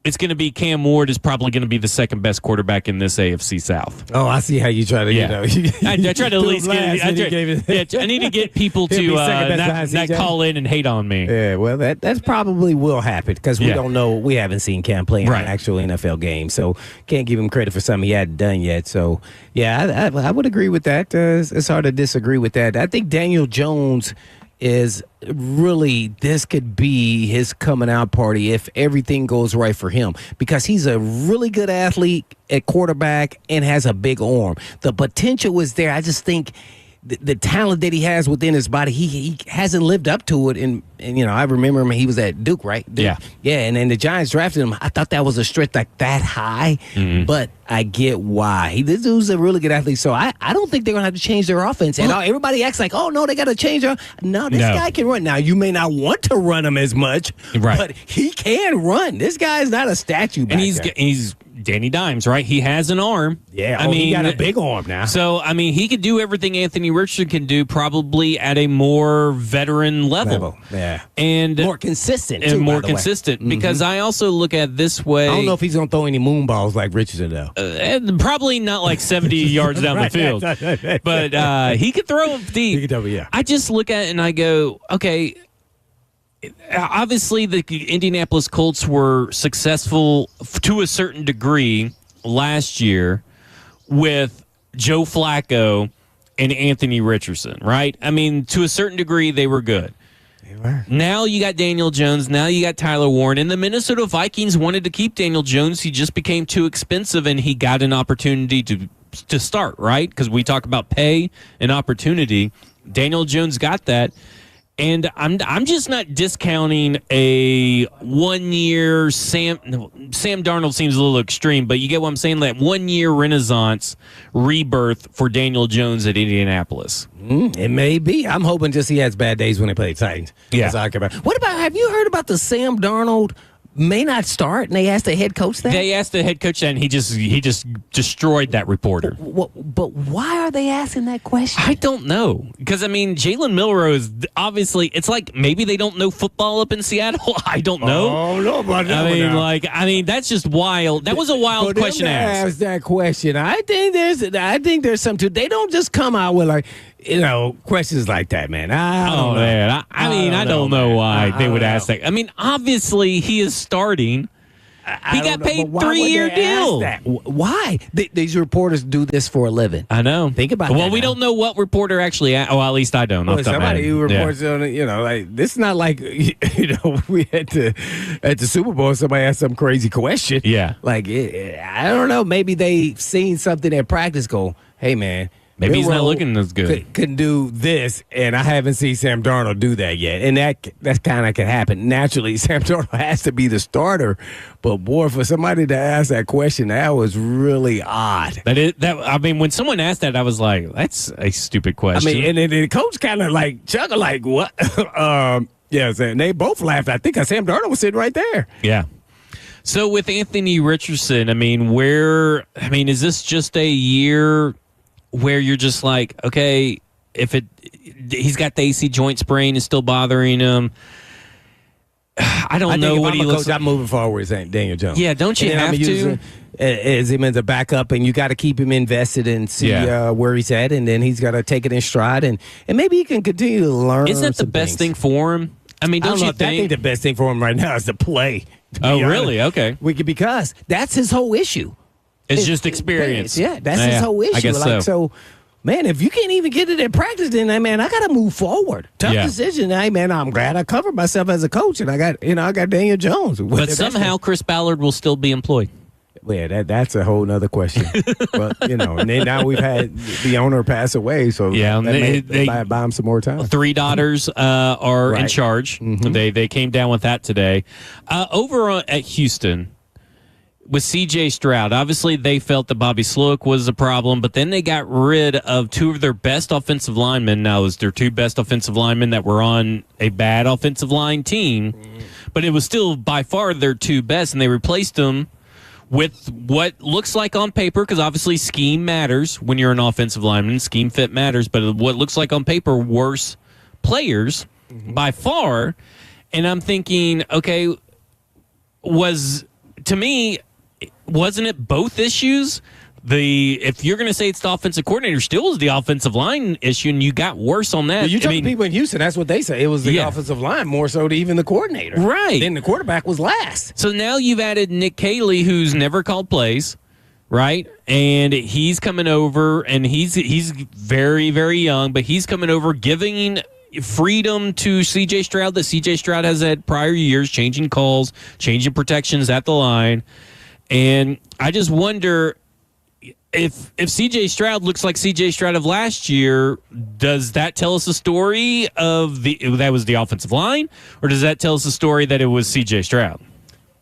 it's going to be Cam Ward is probably going to be the second best quarterback in this AFC South. Oh, I see how you try to, I try to at least get I need to get people to not call in and hate on me. Yeah, well, that's probably will happen because we don't know. We haven't seen Cam play in an actual NFL game, so can't give him credit for something he hadn't done yet. So, yeah, I would agree with that. It's hard to disagree with that. I think Daniel Jones is really, this could be his coming out party if everything goes right for him, because he's a really good athlete at quarterback and has a big arm. The potential is there. I just think the talent that he has within his body, he hasn't lived up to it. And I remember him, he was at Duke, right? Yeah. And then the Giants drafted him. I thought that was a stretch like that high, but I get why. This dude's a really good athlete, so I don't think they're going to have to change their offense at all. Everybody acts like, oh, no, they got to change their. No, this guy can run. Now, you may not want to run him as much, but he can run. This guy's not a statue back there. He's Danny Dimes, right? He has an arm. Yeah, he got a big arm now. So, I mean, he could do everything Anthony Richardson can do, probably at a more veteran level. Yeah. And more consistent, too, and more consistent, because I also look at this way. I don't know if he's going to throw any moon balls like Richardson, though. Probably not like 70 yards down the field. But he could throw them deep. He could throw, yeah. I just look at it and I go, okay, obviously the Indianapolis Colts were successful to a certain degree last year with Joe Flacco and Anthony Richardson, right? I mean, to a certain degree, they were good. They were. Now you got Daniel Jones. Now you got Tyler Warren. And the Minnesota Vikings wanted to keep Daniel Jones. He just became too expensive, and he got an opportunity to start, right? Because we talk about pay and opportunity. Daniel Jones got that. And I'm just not discounting a 1 year Sam Darnold seems a little extreme, but you get what I'm saying? That 1 year renaissance rebirth for Daniel Jones at Indianapolis. It may be. I'm hoping just he has bad days when they play the Titans. Yeah. What about? Have you heard about the Sam Darnold may not start, and they asked the head coach that? They asked the head coach that, and he just destroyed that reporter. But why are they asking that question? I don't know. Because, I mean, Jalen Milroe is obviously, it's like maybe they don't know football up in Seattle. I don't know. Oh, no, but I mean, that's just wild. That was a wild question to ask. That question. I think there's something. They don't just come out with questions like that, man. I don't know why they would ask that. I mean, obviously he is starting. He got paid 3-year deal. Why? These reporters do this for a living. I know. Think about that. Well, we don't know what reporter actually. Well, at least I don't. Somebody who reports on it. This is not like we had at the Super Bowl. Somebody asked some crazy question. Yeah. I don't know. Maybe they've seen something at practice. Go, hey man. Maybe he's not looking as good. Couldn't do this, and I haven't seen Sam Darnold do that yet. And that kind of can happen. Naturally, Sam Darnold has to be the starter. But, boy, for somebody to ask that question, that was really odd. When someone asked that, I was like, that's a stupid question. I mean, and the coach kind of chuckled like, what? And they both laughed. I think Sam Darnold was sitting right there. Yeah. So with Anthony Richardson, is this just a year where you're just like, okay, he's got the AC joint sprain, is still bothering him. I don't know what he looks like. I'm moving forward with Daniel Jones. Yeah, don't you have to? As him as a backup, and you got to keep him invested and see where he's at, and then he's got to take it in stride, and maybe he can continue to learn. Isn't that the best thing for him? I mean, don't you think? I think the best thing for him right now is to play. Oh, really? Okay. Because that's his whole issue. It's just experience. Yeah, that's his whole issue. I guess so. Man, if you can't even get it at practice, then man, I got to move forward. Tough decision. Hey, man, I'm glad I covered myself as a coach, and I got Daniel Jones. But somehow Chris Ballard will still be employed. Well, that's a whole nother question. But and then now we've had the owner pass away, so they buy him some more time. 3 daughters are in charge. Mm-hmm. They came down with that today. Over at Houston. With C.J. Stroud, obviously they felt that Bobby Slowick was a problem, but then they got rid of 2 of their best offensive linemen. Now, it was their 2 best offensive linemen that were on a bad offensive line team, but it was still by far their 2 best, and they replaced them with what looks like on paper, because obviously scheme matters when you're an offensive lineman. Scheme fit matters, but what looks like on paper, worse players by far. And I'm thinking, okay, to me, wasn't it both issues? If you're going to say it's the offensive coordinator, still is the offensive line issue, and you got worse on that. You talk to people in Houston, that's what they say. It was the offensive line more so than even the coordinator. Right. Then the quarterback was last. So now you've added Nick Caley, who's never called plays, right? And he's coming over, and he's very, very young, but he's coming over giving freedom to C.J. Stroud that C.J. Stroud has had prior years, changing calls, changing protections at the line. And I just wonder if C.J. Stroud looks like C.J. Stroud of last year, does that tell us a story of that was the offensive line, or does that tell us a story that it was C.J. Stroud?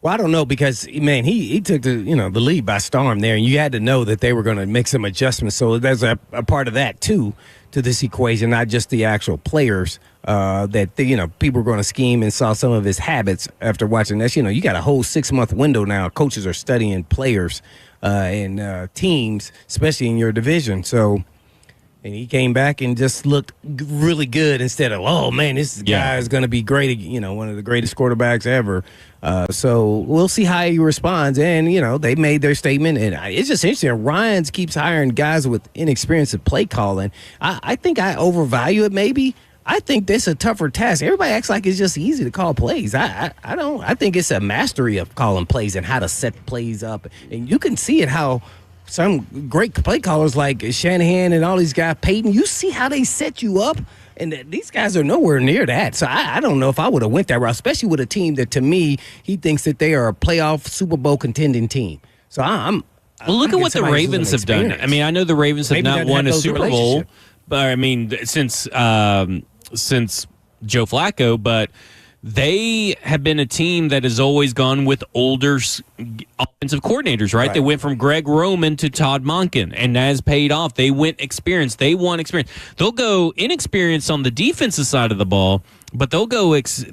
Well, I don't know, because man, he took the lead by storm there, and you had to know that they were going to make some adjustments. So there's a part of that too to this equation, not just the actual players. That people are going to scheme, and saw some of his habits after watching this. You got a whole 6-month window now. Coaches are studying players and teams, especially in your division. So, and he came back and just looked really good instead of, oh man, this guy is going to be great. One of the greatest quarterbacks ever. So we'll see how he responds. And they made their statement, and it's just interesting. Ryans keeps hiring guys with inexperience of play calling. I think I overvalue it maybe. I think this is a tougher task. Everybody acts like it's just easy to call plays. I don't. I think it's a mastery of calling plays and how to set plays up. And you can see it how some great play callers like Shanahan and all these guys, Peyton, you see how they set you up. And these guys are nowhere near that. So I don't know if I would have went that route, especially with a team that, to me, he thinks that they are a playoff Super Bowl contending team. So look at what the Ravens have done. I mean, I know the Ravens have not won a Super Bowl, but I mean, since Joe Flacco, but they have been a team that has always gone with older offensive coordinators, right? They went from Greg Roman to Todd Monken, and that has paid off. They went experience. They won experience. They'll go inexperienced on the defensive side of the ball, but they'll go experience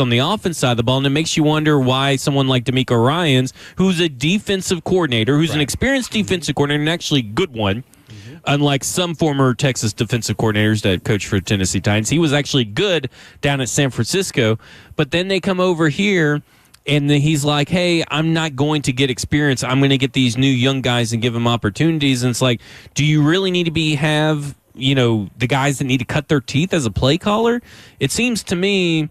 on the offense side of the ball, and it makes you wonder why someone like DeMeco Ryans, who's a defensive coordinator, who's an experienced defensive coordinator, and actually a good one, unlike some former Texas defensive coordinators that coached for Tennessee Titans. He was actually good down at San Francisco, but then they come over here, and then he's like, hey, I'm not going to get experience. I'm going to get these new young guys and give them opportunities. And it's like, do you really need to have the guys that need to cut their teeth as a play caller? It seems to me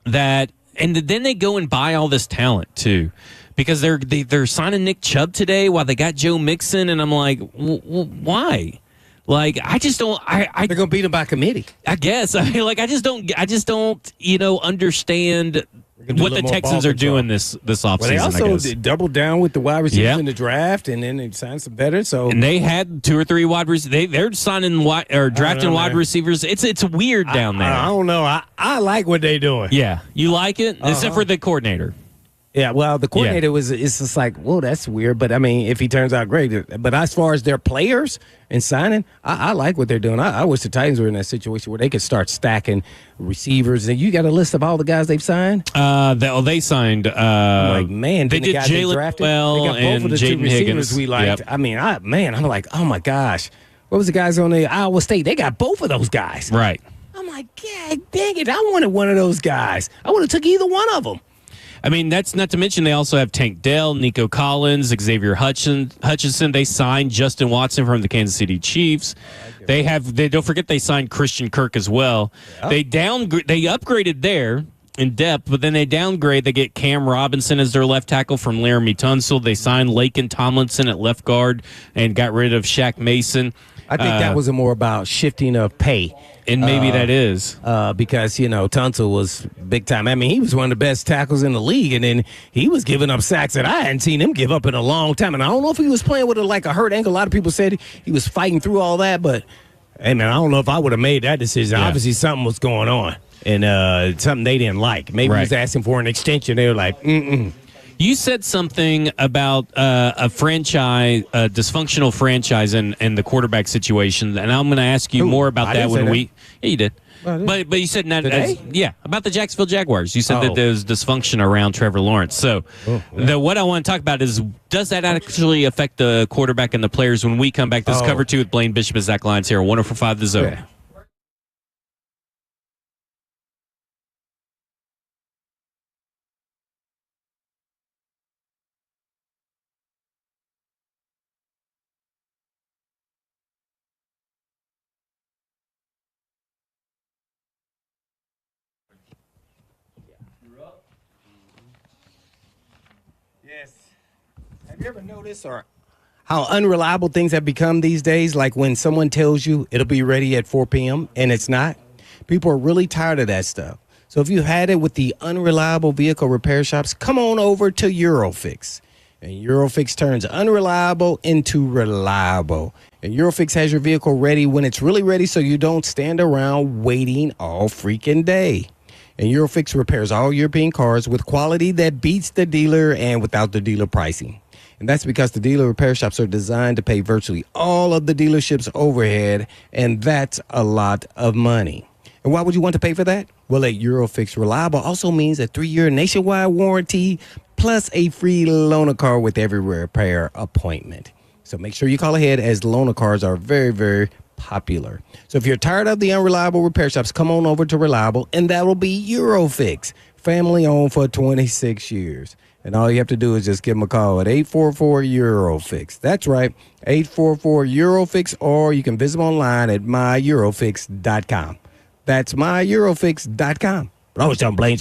that, and then they go and buy all this talent too, because they're signing Nick Chubb today while they got Joe Mixon, and I'm like, why? Like, I just don't. They're gonna beat him by committee, I guess. I mean, like, I just don't understand what the Texans are doing this offseason. Well, they also doubled down with the wide receivers in the draft, and then they signed some better. So, and they had 2 or 3 wide receivers. They're signing drafting wide receivers. It's weird down there. I don't know. I like what they're doing. Yeah, you like it, except for the coordinator. Yeah, well, the coordinator it's just like, whoa, that's weird. But, I mean, if he turns out great. But as far as their players and signing, I like what they're doing. I wish the Titans were in that situation where they could start stacking receivers. And you got a list of all the guys they've signed? They signed. Like, man, they did Jalen Bell and Jaden Higgins. We liked. Yep. I mean, I'm like, oh, my gosh. What was the guys on the Iowa State? They got both of those guys. Right. I'm like, God dang it. I wanted one of those guys. I would have took either one of them. I mean, that's not to mention they also have Tank Dell, Nico Collins, Xavier Hutchinson. They signed Justin Watson from the Kansas City Chiefs. They don't forget they signed Christian Kirk as well. Yep. They upgraded there. in depth, but then they downgrade. They get Cam Robinson as their left tackle from Laramie Tunsil. They signed Laken Tomlinson at left guard and got rid of Shaq Mason. I think that was more about shifting of pay. And maybe that is. Because, Tunsil was big time. I mean, he was one of the best tackles in the league, and then he was giving up sacks that I hadn't seen him give up in a long time. And I don't know if he was playing with a hurt ankle. A lot of people said he was fighting through all that, but, hey, man, I don't know if I would have made that decision. Yeah. Obviously, something was going on, and something they didn't like. Maybe he was asking for an extension. They were like, You said something about a franchise, a dysfunctional franchise, and the quarterback situation, and I'm going to ask you more about that when we. Yeah, you did. But you said not about the Jacksonville Jaguars. You said that there's dysfunction around Trevor Lawrence. So what I want to talk about is, does that actually affect the quarterback and the players when we come back? This is Cover 2 with Blaine Bishop and Zach Lyons here on 104.5 The Zone. Yeah. Yes. Have you ever noticed how unreliable things have become these days? Like when someone tells you it'll be ready at 4 p.m. and it's not. People are really tired of that stuff. So if you had it with the unreliable vehicle repair shops, come on over to Eurofix. And Eurofix turns unreliable into reliable. And Eurofix has your vehicle ready when it's really ready, so you don't stand around waiting all freaking day. And Eurofix repairs all European cars with quality that beats the dealer and without the dealer pricing. And that's because the dealer repair shops are designed to pay virtually all of the dealership's overhead, and that's a lot of money. And why would you want to pay for that? Well, at Eurofix, reliable also means a 3-year nationwide warranty plus a free loaner car with every repair appointment. So make sure you call ahead, as loaner cars are very, very popular. So if you're tired of the unreliable repair shops, come on over to Reliable, and that will be Eurofix, family owned for 26 years. And all you have to do is just give them a call at 844-EUROFIX. That's right, 844-EUROFIX, or you can visit them online at myEurofix.com. That's myEurofix.com. But I always tell them, Blaine,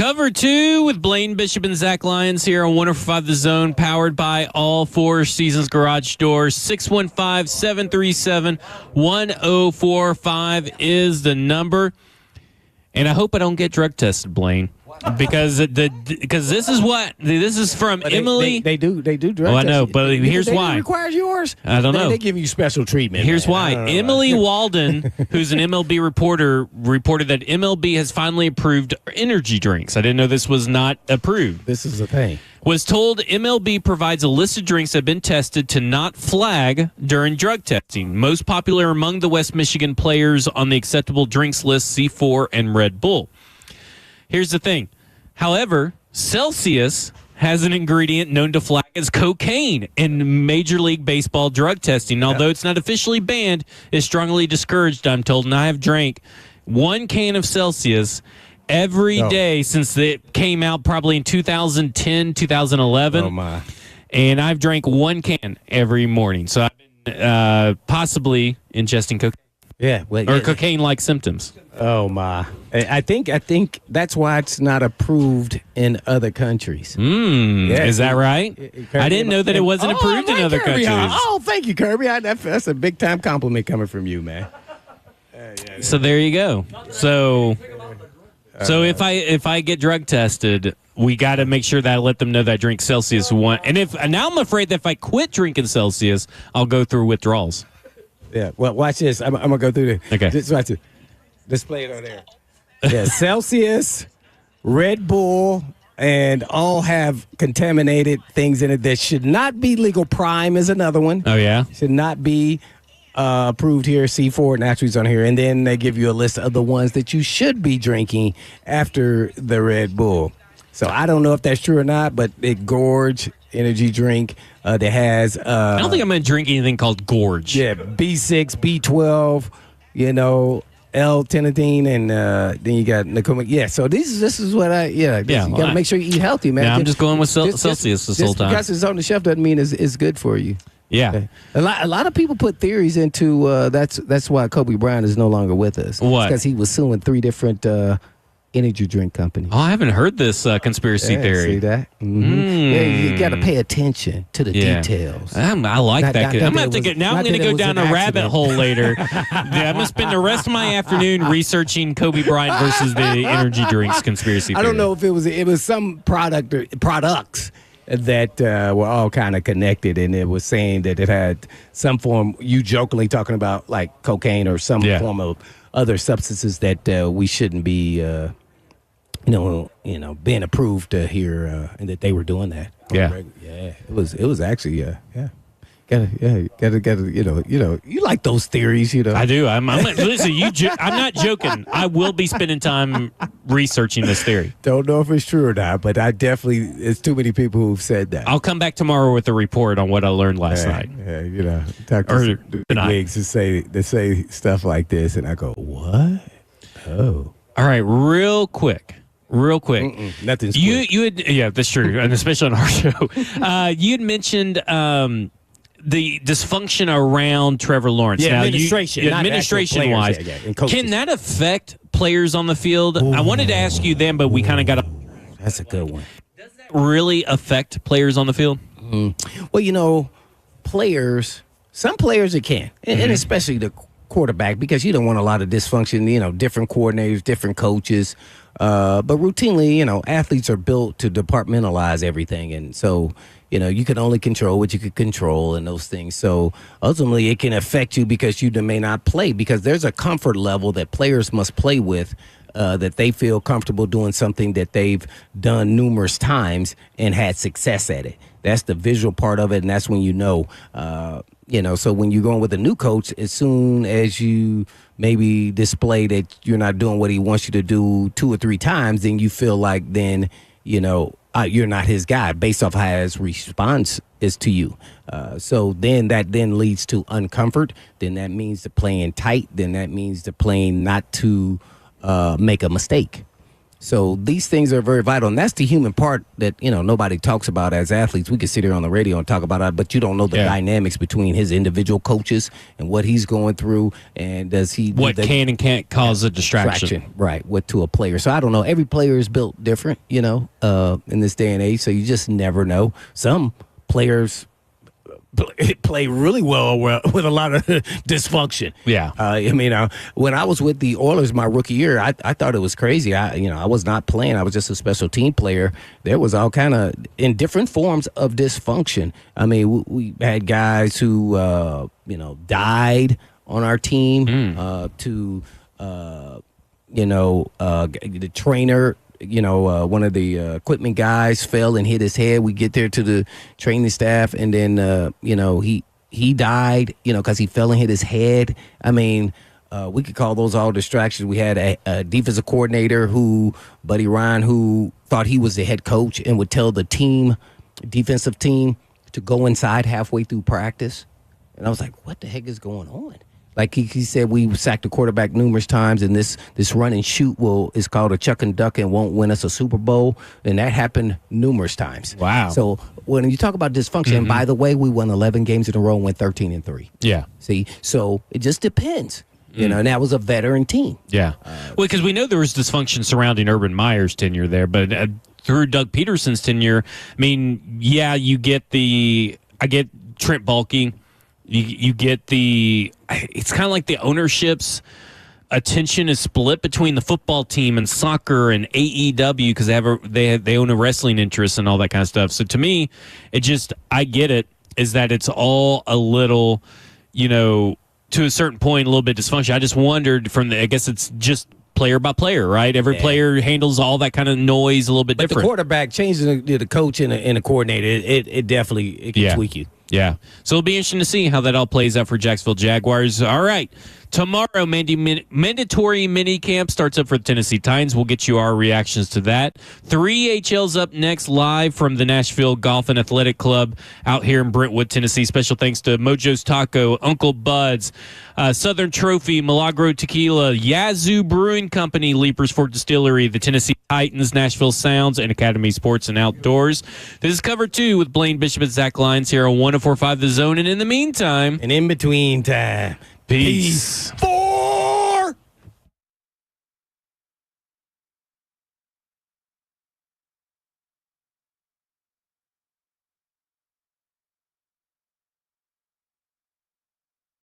Cover 2 with Blaine Bishop and Zach Lyons here on 105 The Zone, powered by all Four Seasons Garage Doors. 615-737-1045 is the number. And I hope I don't get drug tested, Blaine. Because this is from Emily. They do drug I know, tests. but here's why. It requires yours. I don't know. They give you special treatment. Here's man. why. Emily Walden, who's an MLB reporter, reported that MLB has finally approved energy drinks. I didn't know this was not approved. This is the thing. Was told MLB provides a list of drinks that have been tested to not flag during drug testing. Most popular among the West Michigan players on the acceptable drinks list, C4 and Red Bull. Here's the thing. However, Celsius has an ingredient known to flag as cocaine in Major League Baseball drug testing. Although it's not officially banned, it's strongly discouraged, I'm told. And I have drank 1 can of Celsius every day since it came out, probably in 2010, 2011. Oh, my. And I've drank 1 can every morning. So I've been possibly ingesting cocaine. Yeah, or cocaine-like symptoms. Oh my! I think that's why it's not approved in other countries. Is that right? I didn't know that it wasn't approved in other Kirby, countries. Oh, thank you, Kirby. That's a big time compliment coming from you, man. So there you go. So if I get drug tested, we got to make sure that I let them know that I drink Celsius one. And now I'm afraid that if I quit drinking Celsius, I'll go through withdrawals. Yeah, well, watch this. I'm going to go through this. Okay. Just watch it. Display it on there. Yeah, Celsius, Red Bull, and all have contaminated things in it that should not be legal. Prime is another one. Oh, yeah? Should not be approved here. C4 natural's on here. And then they give you a list of the ones that you should be drinking after the Red Bull. So I don't know if that's true or not, but it Gorge energy drink that has I don't think I'm going to drink anything called Gorge. Yeah, B6, B12, L-tenidine, and then you got Nicoma. Yeah, so this is what you got to make sure you eat healthy, man. Yeah, I'm just going with Celsius this whole time. Because it's on the shelf doesn't mean it's good for you. Yeah. Okay. A lot of people put theories into that's why Kobe Bryant is no longer with us. What? Because he was suing 3 different energy drink companies. Oh, I haven't heard this conspiracy theory. See that? Mm-hmm. Yeah, you got to pay attention to the details. I like that. I'm going to go down a rabbit hole later. I'm going to spend the rest of my afternoon researching Kobe Bryant versus the energy drinks conspiracy theory. I don't know if it was some products that were all kind of connected, and it was saying that it had some form, you jokingly talking about like cocaine or some form of other substances that we shouldn't be being approved here, and that they were doing that. It was actually gotta you like those theories, I do. Listen, I'm not joking. I will be spending time researching this theory. Don't know if it's true or not, but it's too many people who've said that. I'll come back tomorrow with a report on what I learned last night. Yeah, talk to wigs to say stuff like this, and I go, what? Oh, all right, real quick. Nothing's quick. That's true, and especially on our show. You had mentioned the dysfunction around Trevor Lawrence. Yeah, now, administration-wise. Can that affect players on the field? Ooh. I wanted to ask you then, but we kind of got to. That's a good one. Does that really affect players on the field? Well, some players it can, and especially the quarterback, because you don't want a lot of dysfunction, different coordinators, different coaches. But routinely, athletes are built to departmentalize everything. And so, you can only control what you can control and those things. So ultimately it can affect you because you may not play, because there's a comfort level that players must play with, that they feel comfortable doing something that they've done numerous times and had success at it. That's the visual part of it. And that's when so when you're going with a new coach, as soon as you maybe display that you're not doing what he wants you to do 2 or 3 times, then you feel like you're not his guy based off how his response is to you. So then that leads to uncomfort. Then that means the playing tight. Then that means the playing not to make a mistake. So these things are very vital, and that's the human part that nobody talks about as athletes. We can sit here on the radio and talk about it, but you don't know the dynamics between his individual coaches and what he's going through, and what can and can't cause a distraction, right? What to a player. So I don't know. Every player is built different, in this day and age. So you just never know. Some players play really well with a lot of dysfunction. Yeah. When I was with the Oilers my rookie year, I thought it was crazy. I was not playing. I was just a special team player. There was all kind of in different forms of dysfunction. I mean, we had guys who died on our team. The trainer. One of the equipment guys fell and hit his head. We get there to the training staff, and then, he died, because he fell and hit his head. I mean, we could call those all distractions. We had a defensive coordinator Buddy Ryan, who thought he was the head coach and would tell the defensive team to go inside halfway through practice. And I was like, what the heck is going on? Like he said, we sacked the quarterback numerous times, and this run and shoot is called a chuck and duck and won't win us a Super Bowl, and that happened numerous times. Wow! So when you talk about dysfunction, and by the way, we won 11 games in a row and went 13-3. Yeah. See, so it just depends. And that was a veteran team. Yeah. Well, because we know there was dysfunction surrounding Urban Meyer's tenure there, but through Doug Peterson's tenure, I mean, I get Trent Baalke. You get it's kind of like the ownership's attention is split between the football team and soccer and AEW because they own a wrestling interest and all that kind of stuff. So to me, I get it, is that it's all a little, to a certain point, a little bit dysfunction. I just wondered I guess it's just player by player, right? Every player handles all that kind of noise a little bit different. But the quarterback, changing the coach and the coordinator, it definitely can tweak you. Yeah. So it'll be interesting to see how that all plays out for Jacksonville Jaguars. All right. Tomorrow, mandatory minicamp starts up for the Tennessee Titans. We'll get you our reactions to that. 3HL's up next, live from the Nashville Golf and Athletic Club out here in Brentwood, Tennessee. Special thanks to Mojo's Taco, Uncle Bud's, Southern Trophy, Milagro Tequila, Yazoo Brewing Company, Leapers Fort Distillery, the Tennessee Titans, Nashville Sounds, and Academy Sports and Outdoors. This is Cover 2 with Blaine Bishop and Zach Lyons here on 104.5 The Zone. And in the meantime, and in between time, peace. Four.